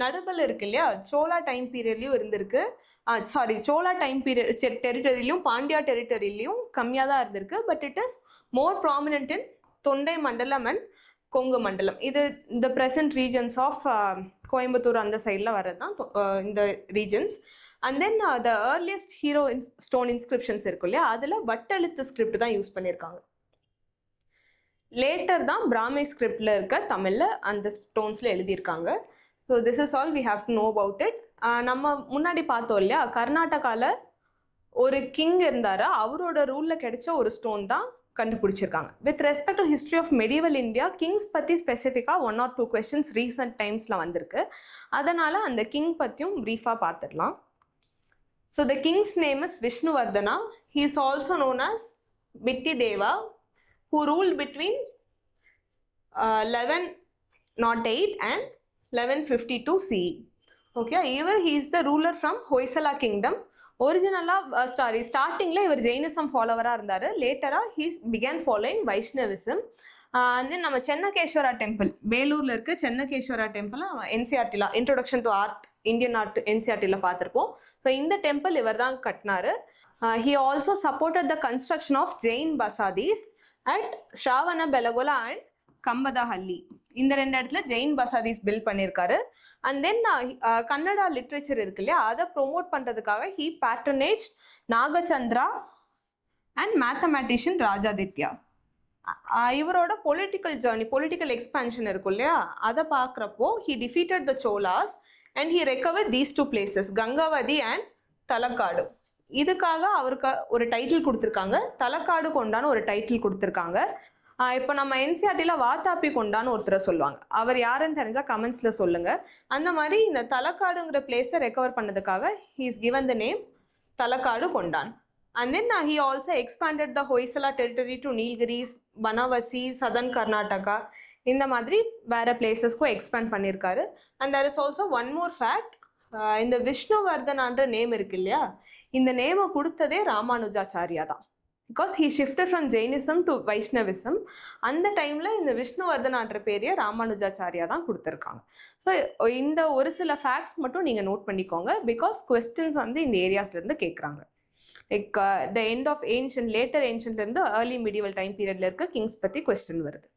நடுக்கல் இருக்கு இல்லையா, சோழா டைம் பீரியட்லையும் இருந்திருக்கு. சோழா டைம் பீரியட் டெரிட்டரிலையும் பாண்டியா டெரிட்டரிலையும் கம்மியாக தான் இருந்திருக்கு. But it is more prominent in Thondai Mandalam and Kongu மண்டலம். இது இந்த ப்ரெசன்ட் ரீஜன்ஸ் ஆஃப் கோயம்புத்தூர் அந்த சைடில் வர்றது தான் இந்த regions. And then the earliest hero stone inscriptions இருக்கும் இல்லையா, அதில் வட்டெழுத்து ஸ்கிரிப்ட் தான் யூஸ் பண்ணியிருக்காங்க. லேட்டர் தான் பிராமி ஸ்கிரிப்டில் இருக்க தமிழில் அந்த ஸ்டோன்ஸில் எழுதியிருக்காங்க. So this is all we have to know about it. நம்ம முன்னாடி பார்த்தோம் இல்லையா, கர்நாடகாவில் ஒரு கிங் இருந்தார், அவரோட ரூலில் கிடைச்ச ஒரு ஸ்டோன் தான் கண்டுபிடிச்சிருக்காங்க. With respect to history of medieval India, kings பற்றி ஸ்பெசிஃபிக்காக 1 or 2 கொஸ்டின்ஸ் ரீசன்ட் டைம்ஸில் வந்திருக்கு. அதனால் அந்த கிங் பற்றியும் ப்ரீஃபாக பார்த்துடலாம். So the king's name is Vishnuvardhana. He is also known as Bitti Deva, who ruled between 1108 and 1152 CE. Okay, he is the ruler from Hoysala kingdom. ஒரிஜினலாக ஸ்டார்டிங்கில் இவர் ஜெயினிசம் ஃபாலோவராக இருந்தார். லேட்டராக he began following Vaishnavism. Then நம்ம சென்னகேஸ்வரா டெம்பிள், வேலூரில் இருக்க சென்னகேஸ்வரா டெம்பிள் என்சிஆர்டியில் introduction to art, Indian art என்சிஆர்டியில் பார்த்துருப்போம். ஸோ இந்த டெம்பிள் இவர் தான் கட்டினார். He also supported the construction of Jain basadis at Shravana Belagola and Kambadahalli. இந்த 2 இடத்துல ஜெயின் பசாதீஸ் பில்ட் பண்ணியிருக்காரு. அண்ட் தென் கன்னடா லிட்ரேச்சர் இருக்கு இல்லையா, அதை ப்ரொமோட் பண்ணுறதுக்காக he patronage Nagachandra and mathematician Rajaditya. இவரோட பொலிட்டிக்கல் ஜேர்னி, பொலிட்டிக்கல் எக்ஸ்பான்ஷன் இருக்கும் இல்லையா, அதை பார்க்குறப்போ he defeated the Cholas and he recover these 2 places, Gangavathi and Talakadu. இதுக்காக அவருக்கு ஒரு டைட்டில் கொடுத்துருக்காங்க, தலக்காடு கொண்டான ஒரு டைட்டில் கொடுத்துருக்காங்க. இப்போ நம்ம என்சிஆர்டியில் வாத்தாப்பி கொண்டான்னு ஒருத்தரை சொல்லுவாங்க, அவர் யாருன்னு தெரிஞ்சால் கமெண்ட்ஸில் சொல்லுங்கள். அந்த மாதிரி இந்த தலக்காடுங்கிற பிளேஸை ரெக்கவர் பண்ணதுக்காக he is given the name Talakadu Kondan. And then he also expanded the Hoysala territory to Nilgiris, Banavasi, southern Karnataka. இந்த மாதிரி வேற பிளேசஸ்க்கும் எக்ஸ்பேண்ட் பண்ணியிருக்காரு. And there is also one more fact, இந்த விஷ்ணுவர்தனான்ற நேம் இருக்கு இல்லையா, இந்த நேமை கொடுத்ததே ராமானுஜாச்சாரியா தான். Because he shifted from Jainism to வைஷ்ணவிசம். அந்த டைமில் இந்த விஷ்ணுவர்தனான்ற பேரையே ராமானுஜாச்சாரியா தான் கொடுத்துருக்காங்க. ஸோ இந்த ஒரு சில ஃபேக்ட்ஸ் மட்டும் நீங்கள் நோட் பண்ணிக்கோங்க, பிகாஸ் கொஸ்டின்ஸ் வந்து இந்த ஏரியாஸ்லேருந்து கேட்குறாங்க. Like the end of later ஏன்ஷியன்ட்லேருந்து ஏர்லி மீடியவல் டைம் பீரியட்ல இருக்க கிங்ஸ் பற்றி கொஸ்டின் வருது.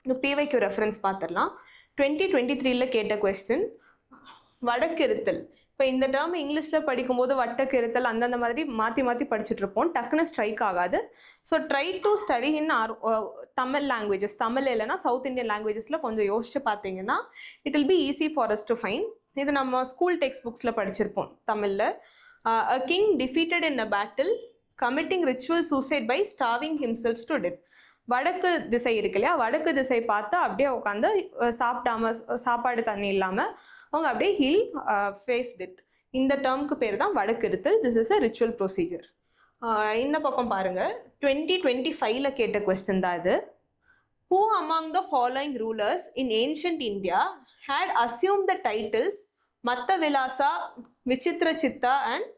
இந்த பிவைக்கு ரெஃபரன்ஸ் பார்த்துடலாம். 2023 கேட்ட கொஸ்டின் வடக்கிருத்தல். இப்போ இந்த டேர்ம் இங்கிலீஷில் படிக்கும்போது வட்டக்கிருத்தல் அந்தந்த மாதிரி மாற்றி மாற்றி படிச்சுட்டு இருப்போம், டக்குன்னு ஸ்ட்ரைக் ஆகாது. So try to study in Tamil languages. Tamil இல்லைன்னா சவுத் இந்தியன் லாங்குவேஜஸில் கொஞ்சம் யோசிச்சு பார்த்தீங்கன்னா it will be easy for us to find. இது நம்ம ஸ்கூல் டெக்ஸ்ட் புக்ஸில் படிச்சிருப்போம் தமிழில். A king defeated in a battle, committing ritual suicide by starving himself to death. வடக்கு திசை இருக்கு இல்லையா, வடக்கு திசை பார்த்து அப்படியே உட்காந்து சாப்பிடாம, சாப்பாடு தண்ணி இல்லாமல் அவங்க அப்படியே ஹில் ஃபேஸ் டெத். இந்த டேர்முக்கு பேர் தான் வடக்கிருத்தல். This is a ritual procedure. இந்த பக்கம் பாருங்க, 2025 கேட்ட கொஸ்டின் தான் இது. Who among the following rulers in ancient India had assumed the titles மத்தவிலாசா, விசித்திர சித்தா அண்ட்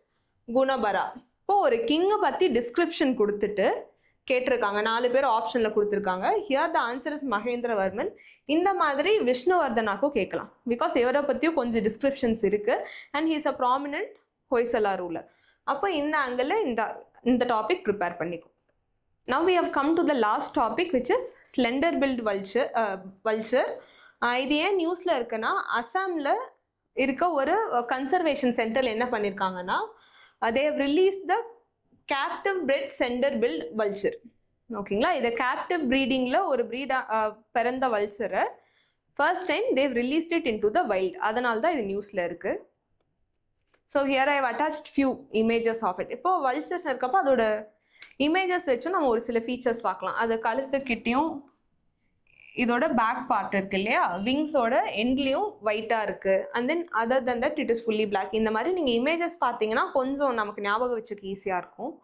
குணபரா? இப்போ ஒரு கிங்கை பற்றி டிஸ்கிரிப்ஷன் கொடுத்துட்டு கேட்டிருக்காங்க, 4 பேர் ஆப்ஷனில் கொடுத்துருக்காங்க. Here the answer is Mahendravarman. இந்த மாதிரி விஷ்ணுவர்தனாக்கும் கேட்கலாம், பிகாஸ் இவரை பற்றியும் கொஞ்சம் டிஸ்கிரிப்ஷன்ஸ் இருக்குது and he's a prominent Hoysala ruler. அப்போ இந்த ஆங்கிளில் இந்த டாபிக் ப்ரிப்பேர் பண்ணிக்கும். Now we have come to the last topic, which is slender billed vulture. இது ஏன் நியூஸில் இருக்குன்னா, அசாமில் இருக்க ஒரு கன்சர்வேஷன் சென்டரில் என்ன பண்ணியிருக்காங்கன்னா, they have released the captive bred slender billed vulture. ஓகேங்களா, இதை கேப்டிவ் ப்ரீடிங்கில் ஒரு பிறந்த வல்ச்சரை first time they released it into the wild. அதனால தான் இது நியூஸில் இருக்குது. So here I have attached few images of it. இப்போ வல்ச்சர்ஸ் இருக்கப்போ அதோட இமேஜஸ் வச்சும் நம்ம ஒரு சில ஃபீச்சர்ஸ் பார்க்கலாம். அது கழுத்துக்கிட்டையும் இதோட பேக் பார்ட் இருக்கு இல்லையா, விங்ஸோட எண்ட்லேயும் ஒயிட்டாக இருக்குது. And then other than that it is fully black. இந்த மாதிரி நீங்கள் இமேஜஸ் பார்த்தீங்கன்னா கொஞ்சம் நமக்கு ஞாபகம் வச்சுக்க ஈஸியாக இருக்கும்.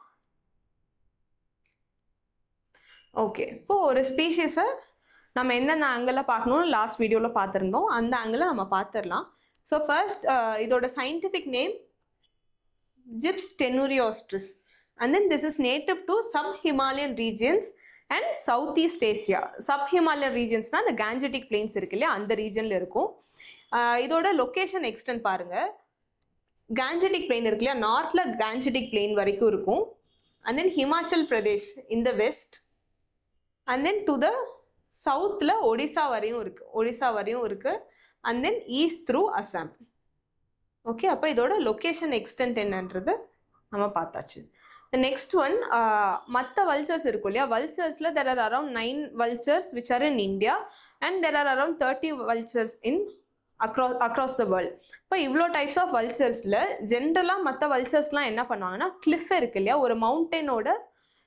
ஓகே, இப்போ ஒரு ஸ்பீஷீஸை நம்ம எந்தெந்த ஆங்கிளில் பார்க்கணும்னு லாஸ்ட் வீடியோவில் பார்த்துருந்தோம், அந்த ஆங்கிளில் நம்ம பார்த்துடலாம். ஸோ ஃபர்ஸ்ட் இதோட scientific name gyps tenuirostris. And then this is native to sub Himalayan regions and south east Asia. Sub Himalayan ரீஜன்ஸ்னால் அந்த கேஞ்சட்டிக் பிளெயின்ஸ் இருக்கு இல்லையா, அந்த ரீஜனில் இருக்கும். இதோட லொக்கேஷன் எக்ஸ்டென்ட் பாருங்கள். கேஞ்சட்டிக் பிளெயின் இருக்கு இல்லையா, நார்த்தில் கேஞ்சட்டிக் பிளெயின் வரைக்கும் இருக்கும். And then Himachal Pradesh in the west. And then to the சவுத்தில் ஒடிசா வரையும் இருக்குது. And then east through Assam. Okay, அப்போ இதோட லொக்கேஷன் எக்ஸ்டென்ட் என்னன்றது நம்ம பார்த்தாச்சு. நெக்ஸ்ட் ஒன், மற்ற வல்ச்சர்ஸ் இருக்கும் இல்லையா, வல்ச்சர்ஸில் there are around 9 vultures which are in India and there are around 30 vultures in across the world. இப்போ இவ்வளோ டைப்ஸ் ஆஃப் வல்ச்சர்ஸில் ஜென்ரலாக மற்ற வல்ச்சர்ஸ்லாம் என்ன பண்ணுவாங்கன்னா, கிளிஃப் இருக்கு இல்லையா, ஒரு மவுண்டனோட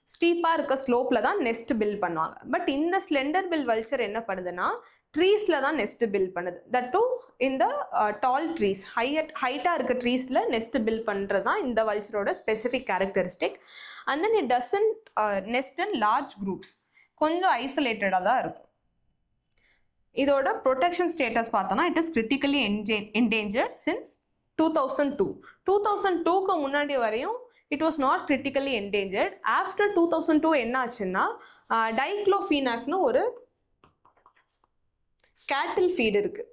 ஸ்டீப்பாக இருக்க ஸ்லோப்பில் தான் நெஸ்ட் பில்ட் பண்ணுவாங்க. பட் இந்த ஸ்லெண்டர் பில் வல்ச்சர் என்ன பண்ணுதுன்னா, ட்ரீஸில் தான் நெஸ்ட் பில்ட் பண்ணுது. தட் டூ இந்த டால் ட்ரீஸ், ஹைட்டாக இருக்க ட்ரீஸில் நெஸ்ட் பில்ட் பண்ணுறது தான் இந்த வல்ச்சரோட specific characteristic. And then it doesn't nest in large groups, கொஞ்சம் ஐசோலேட்டடாக தான் இருக்கும். இதோட ப்ரொடெக்ஷன் ஸ்டேட்டஸ் பார்த்தோன்னா, it is critically endangered since 2002. 2002க்கு முன்னாடி வரையும் it was not critically endangered. After 2002 என்ன ஆச்சுன்னா, டைக்ளோஃபீனாக்னு ஒரு கேட்டில் ஃபீட் இருக்கு.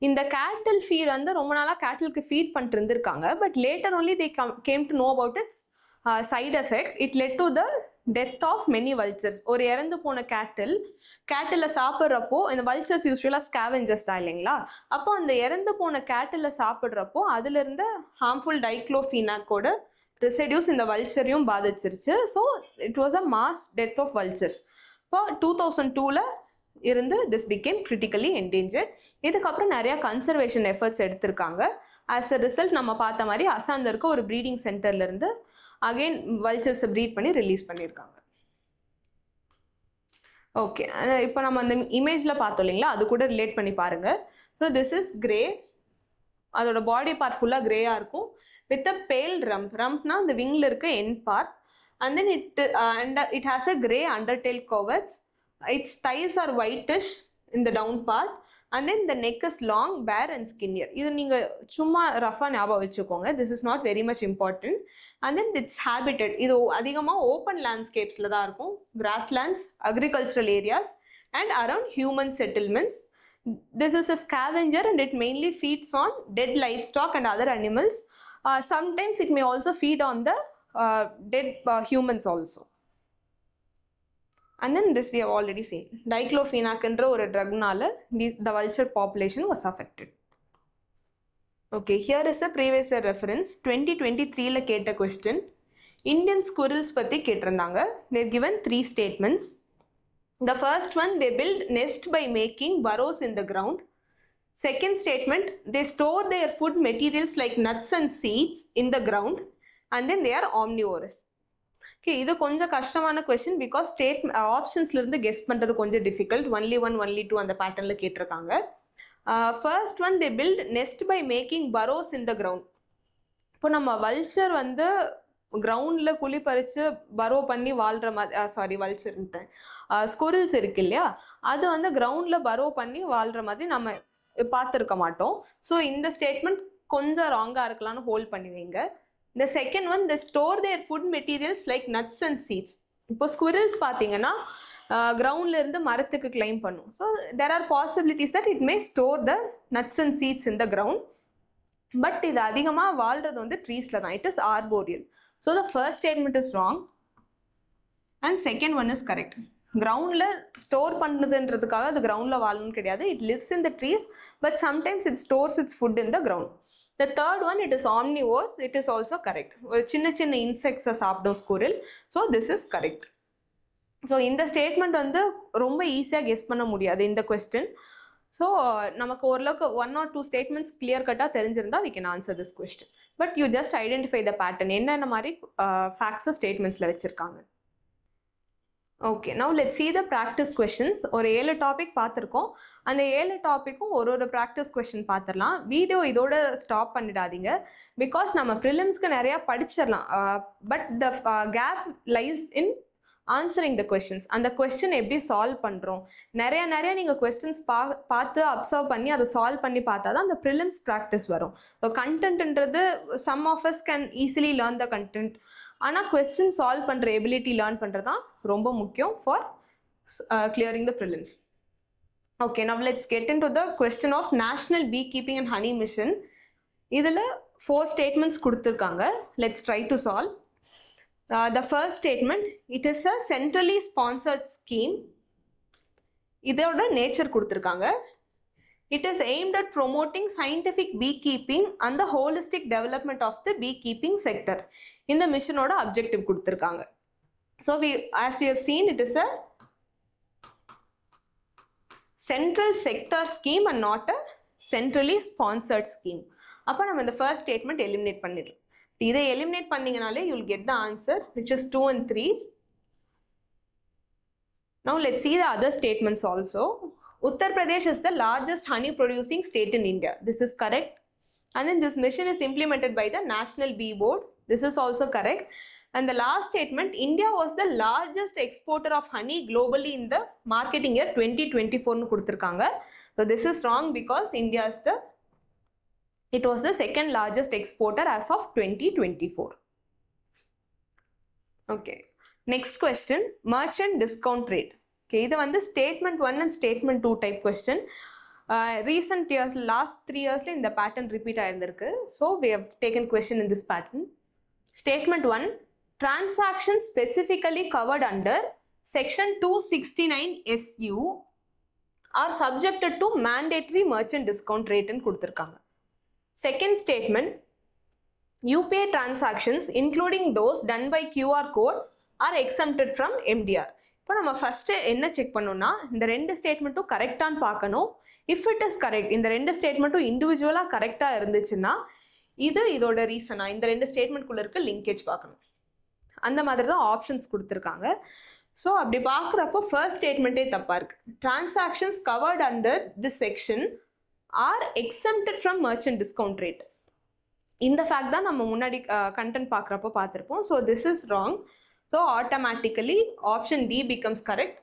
இந்த கேட்டில் ஃபீட் வந்து ரொம்ப நாளாக கேட்டிலுக்கு ஃபீட் பண்ணிட்டு இருந்திருக்காங்க. But later only they came to know about its side effect. It led to the death of many vultures. ஒரு இறந்து போன கேட்டில் சாப்பிட்றப்போ, இந்த வல்ச்சர்ஸ் யூஸ்வலாக ஸ்கேவெஞ்சர்ஸ் தான் இல்லைங்களா, அப்போ அந்த இறந்து போன கேட்டில் சாப்பிட்றப்போ அதுல இருந்த ஹார்ம்ஃபுல் டைக்ளோஃபீனாக்கோட ரெசிடியூஸ் இந்த வல்ச்சரையும் பாதிச்சிருச்சு. So it was a mass death of vultures. இப்போ 2002ல இருந்து திஸ் பிகேம் கிரிட்டிக்கலி என்டேஞ்சர்ட். இதுக்கப்புறம் நிறைய கன்சர்வேஷன் எஃபர்ட்ஸ் எடுத்திருக்காங்க. ஆஸ் அ ரிசல்ட் நம்ம பார்த்த மாதிரி அசாமில் இருக்க ஒரு ப்ரீடிங் சென்டர்லேருந்து அகெயின் வல்ச்சர்ஸை ப்ரீட் பண்ணி ரிலீஸ் பண்ணியிருக்காங்க. ஓகே, இப்போ நம்ம அந்த இமேஜில் பார்த்தோம் இல்லைங்களா, அது கூட ரிலேட் பண்ணி பாருங்கள். So this is grey. அதோட பாடி பார்ட் ஃபுல்லாக கிரேயாக இருக்கும். with a pale rump. Rumpna the wing la irukka end part, and then it has a grey undertail coverts. Its thighs are whitish in the down part, and then the neck is long, bare and skinnier. இது நீங்க சும்மா Rafah ஞாபகம் வச்சுக்கோங்க. This is not very much important. And then it's habitat. இது அதிகமா open landscapesல தான் இருக்கும். Grasslands, agricultural areas and around human settlements. This is a scavenger and it mainly feeds on dead livestock and other animals. Sometimes it may also feed on the dead humans also. And then this we have already seen. Diclofenac என்ற ஒரு drugனால the vulture population was affected. Okay, here is a previous reference. 2023ல கேட்ட question. Indian squirrels பத்தி கேட்டிருந்தாங்க. They've given 3 statements. The first one, they build nest by making burrows in the ground. Second statement, they store their food materials like nuts and seeds in the ground, and then they are omnivorous. Okay, இது கொஞ்சம் கஷ்டமான question because ஆப்ஷன்ஸ்ல இருந்து guess பண்றது கொஞ்சம் difficult. Only 1 only 2 அந்த பேட்டர்ன்ல கேட்டிருக்காங்க. First one, they build nest by making burrows in the ground. இப்போ நம்ம வல்ச்சர் வந்து கிரவுண்ட்ல குழி பறிச்சு பரோ பண்ணி வாழ்ற மாதிரி, வல்ச்சர்ன்ட்டேன், ஸ்குரில்ஸ் இருக்கு இல்லையா, அது வந்து கிரவுண்ட்ல பரோ பண்ணி வாழ்ற மாதிரி நம்ம பார்த்துருக்க மாட்டோம். ஸோ இந்த ஸ்டேட்மெண்ட் கொஞ்சம் ராங்கா இருக்கலாம்னு ஹோல்ட் பண்ணுவீங்க. The second one, they store their food materials like nuts and seeds. இப்போ squirrels பார்த்தீங்கன்னா கிரவுண்ட்ல இருந்து மரத்துக்கு கிளைம் பண்ணும். So there are possibilities that it may store the nuts and seeds in the ground. But இது அதிகமாக வாழ்றது வந்து ட்ரீஸ்ல தான். It is arboreal. So the first statement is wrong and second one is correct. கிரவுண்டில் store பண்ணுதுன்றதுக்காக அது கிரவுண்டில் வாழணும்னு கிடையாது. It lives in the trees but sometimes it stores its food in the ground. The third one, it is omnivore. It is also correct. சின்ன சின்ன இன்செக்ட்ஸை சாப்பிடும் squirrel. So this is correct. So இந்த statement வந்து ரொம்ப ஈஸியாக guess பண்ண முடியாது இந்த கொஸ்டின். ஸோ நமக்கு ஓரளவுக்கு 1 or 2 ஸ்டேட்மெண்ட்ஸ் கிளியர் கட்டாக தெரிஞ்சிருந்தா we can answer this question. But you just identify the pattern, என்னென்ன மாதிரி ஃபேக்ட்ஸை ஸ்டேட்மெண்ட்ஸில் வச்சுருக்காங்க. Okay, now let's see the practice questions. ஒரு 7 டாபிக் பார்த்துருக்கோம். அந்த 7 டாப்பிக்கும் ஒரு ப்ராக்டிஸ் கொஸ்டின் பார்த்துடலாம். வீடியோ இதோட ஸ்டாப் பண்ணிடாதீங்க பிகாஸ் நம்ம ப்ரிலிம்ஸ்க்கு நிறையா படிச்சிடலாம். But the gap lies in answering the questions. அந்த கொஸ்டின் எப்படி சால்வ் பண்ணுறோம், நிறைய நீங்கள் கொஸ்டின்ஸ் பார்த்து அப்சர்வ் பண்ணி அதை சால்வ் பண்ணி பார்த்தா தான் அந்த ப்ரிலிம்ஸ் ப்ராக்டிஸ் வரும். ஸோ கண்டென்ட்ன்றது some of us can easily learn the content. ஆனால் கொஸ்டின் சால்வ் பண்ணுற எபிலிட்டி லேர்ன் பண்ணுறது தான் ரொம்ப முக்கியம் for clearing the prelims. Okay, now let's get into the question of National Beekeeping and Honey Mission. இதில் 4 statements கொடுத்துருக்காங்க. Let's try to solve. The first statement, it is a centrally sponsored scheme. இதோட nature கொடுத்துருக்காங்க. It is aimed at promoting scientific beekeeping and the holistic development of the beekeeping sector. இந்த மிஷனோட objective கொடுத்துருக்காங்க. So as we have seen, it is a central sector scheme and not a centrally sponsored scheme. அப்போ நம்ம இந்த first statement eliminate பண்ணிடலாம். இதை eliminate பண்ணீங்கனாலே you will get the answer which is 2 and 3. Now let's see the other statements also. Uttar Pradesh is the largest honey producing state in India. This is correct. And then this mission is implemented by the National Bee Board. This is also correct. And the last statement, India was the largest exporter of honey globally in the marketing year 2024 nu kuduthirukanga. So this is wrong because India is it was the second largest exporter as of 2024. Okay, next question, merchant discount rate. Okay, இது வந்து statement 1 and statement 2 type question. Recent years, last 3 years இந்த pattern repeat ஆயிருந்திருக்கு. So we have taken question in this pattern. Statement 1, transactions specifically covered under section 269 SU are subjected to mandatory merchant discount rate ன்னு கொடுத்துருக்காங்க. Second statement, UPI transactions including those done by QR code are exempted from MDR. இப்போ நம்ம first என்ன check பண்ணோம்னா இந்த 2 ஸ்டேட்மெண்ட்டும் கரெக்டான்னு பார்க்கணும். If it is correct, இந்த 2 ஸ்டேட்மெண்ட்டும் இண்டிவிஜுவலாக கரெக்டாக இருந்துச்சுன்னா இதோட ரீசனா இந்த 2 ஸ்டேட்மெண்ட்குள்ள இருக்க லிங்கேஜ் பார்க்கணும். அந்த மாதிரி தான் ஆப்ஷன்ஸ் கொடுத்துருக்காங்க. ஸோ அப்படி பார்க்குறப்போ ஃபர்ஸ்ட் ஸ்டேட்மெண்ட்டே தப்பாக இருக்குது. Transactions covered under this section are exempted from merchant discount rate. இந்த ஃபேக்ட் தான் நம்ம முன்னாடி கண்டென்ட் பார்க்குறப்போ பார்த்துருப்போம். So this is wrong. So automatically option D becomes correct.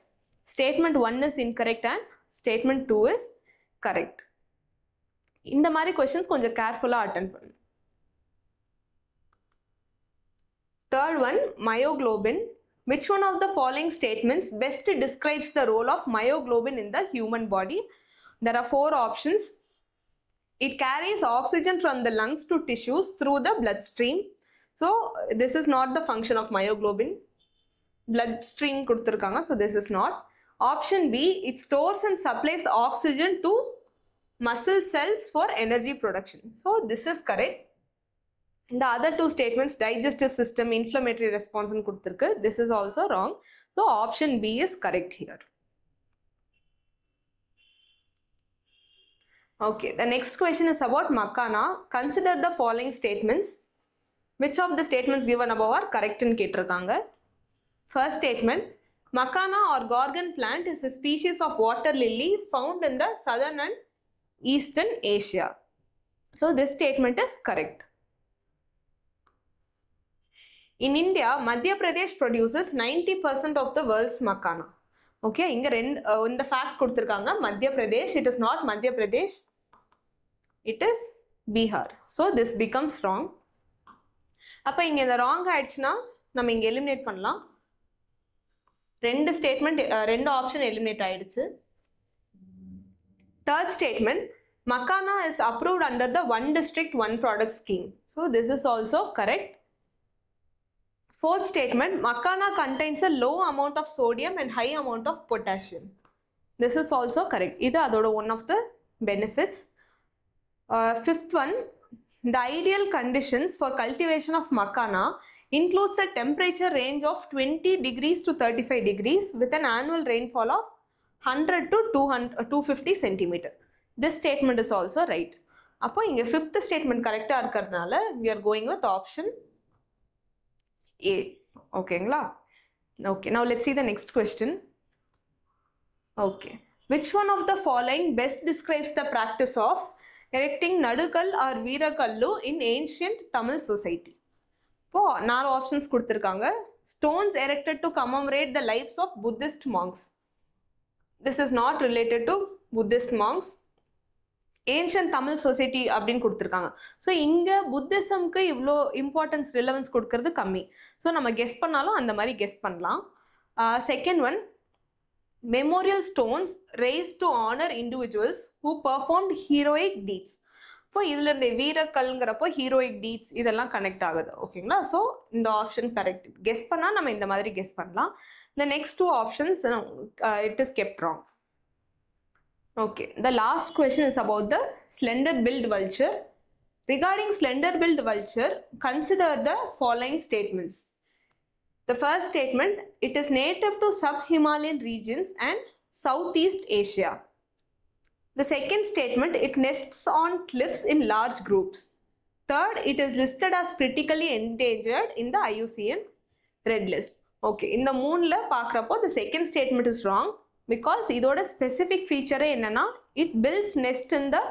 Statement 1 is incorrect and statement 2 is correct. இந்த மாதிரி கொஸ்டின்ஸ் கொஞ்சம் கேர்ஃபுல்லாக அட்டென்ட் பண்ணணும். Third one, myoglobin. Which one of the following statements best describes the role of myoglobin in the human body? There are 4 options. It carries oxygen from the lungs to tissues through the bloodstream. So this is not the function of myoglobin. Bloodstream kuduthirukanga, so this is not. Option B, it stores and supplies oxygen to muscle cells for energy production. So this is correct. The other 2 statements, digestive system, inflammatory response and kuduthirukku, this is also wrong. So option B is correct here. Okay, the next question is about Makana. Consider the following statements. Which of the statements given above are correct in ketirukanga? First statement, Makana or Gorgon plant is a species of water lily found in the southern and eastern Asia. So this statement is correct. In India, Madhya Pradesh produces 90% of the world's Makana. Okay, inga in the fact kuduthirukanga Madhya Pradesh, it is not Madhya Pradesh, it is Bihar. So this becomes wrong. அப்ப இங்க இந்த wrong ஆயிடுச்சுனா நம்ம இங்க eliminate பண்ணலாம். ரெண்டு statement ரெண்டு option eliminate ஆயிடுச்சு. Third statement, Makana is approved under the one district one product scheme. So this is also correct. Fourth statement, Makana contains a low amount of sodium and high amount of potassium. This is also correct. This is one of the benefits. Fifth one, the ideal conditions for cultivation of Makana includes a temperature range of 20 degrees to 35 degrees with an annual rainfall of 100 to 250 centimeter. This statement is also right. அப்போ இங்க fifth statement correct இருக்கிறதுனால we are going with option A. Okay, okay, now let's see the next question. Okay, which one of the following best describes the practice of erecting Nadukal or Veerakallu in ancient Tamil society? இப்போ 4 options கொடுத்திருக்காங்க. Stones erected to commemorate the lives of Buddhist monks. This is not related to Buddhist monks. Ancient Tamil society அப்படின்னு கொடுத்துருக்காங்க. So இங்கே புத்திசம்க்கு இவ்வளோ importance relevance கொடுக்கறது கம்மி. So நம்ம guess பண்ணாலும் அந்த மாதிரி கெஸ் பண்ணலாம். Second one, memorial stones race to honour individuals who performed heroic deeds. இப்போ இதில் இந்த வீரக்கல்ங்கிறப்போ ஹீரோயிக் டீட்ஸ் இதெல்லாம் கனெக்ட் ஆகுது. ஓகேங்களா? ஸோ இந்த ஆப்ஷன் கரெக்ட். கெஸ் பண்ணால் நம்ம இந்த மாதிரி கெஸ் பண்ணலாம். The next 2 options, it is kept wrong. Okay, the last question is about the slender-billed vulture. Regarding slender-billed vulture, consider the following statements. The first statement, it is native to sub-Himalayan regions and Southeast Asia. The second statement, it nests on cliffs in large groups. Third, it is listed as critically endangered in the IUCN Red List. Okay, in the moonla paakrappo the second statement is wrong because idoda specific feature enna it builds nest in the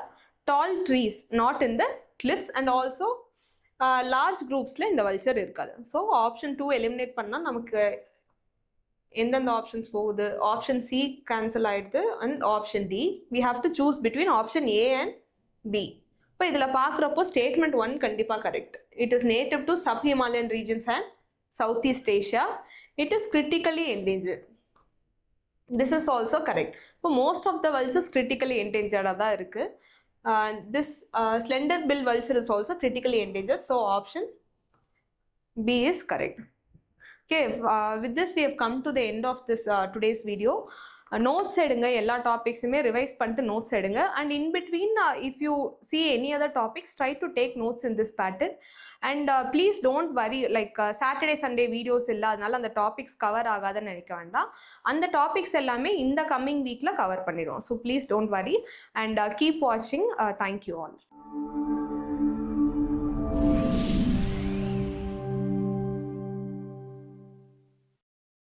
tall trees, not in the cliffs, and also large groups la இந்த vulture irukadu. So option 2 eliminate பண்ணா நமக்கு எந்தெந்த options போகுது? Option C cancel ஆயிடுது and option D. we have to choose between option A and B. இப்போ இதில் பார்க்குறப்போ statement 1 கண்டிப்பாக correct. It is native to sub Himalayan regions and Southeast Asia. It is critically endangered. This is also correct. So most of the vultures critically endangered da irukku. This slender-billed vulture is also critically endangered. So option B is correct. Okay, with this we have come to the end of this today's video. Notes edunga, ella topics me revise பண்ணிட்டு notes edunga, and in between if you see any other topics, try to take notes in this pattern. And please don't worry, like Saturday Sunday videos illa adnala and the topics cover ஆகாதன்னு நினைக்க வேண்டாம். அந்த topics எல்லாமே இந்த coming வீக்ல cover பண்ணிடுவோம். So please don't worry and keep watching. Thank you all.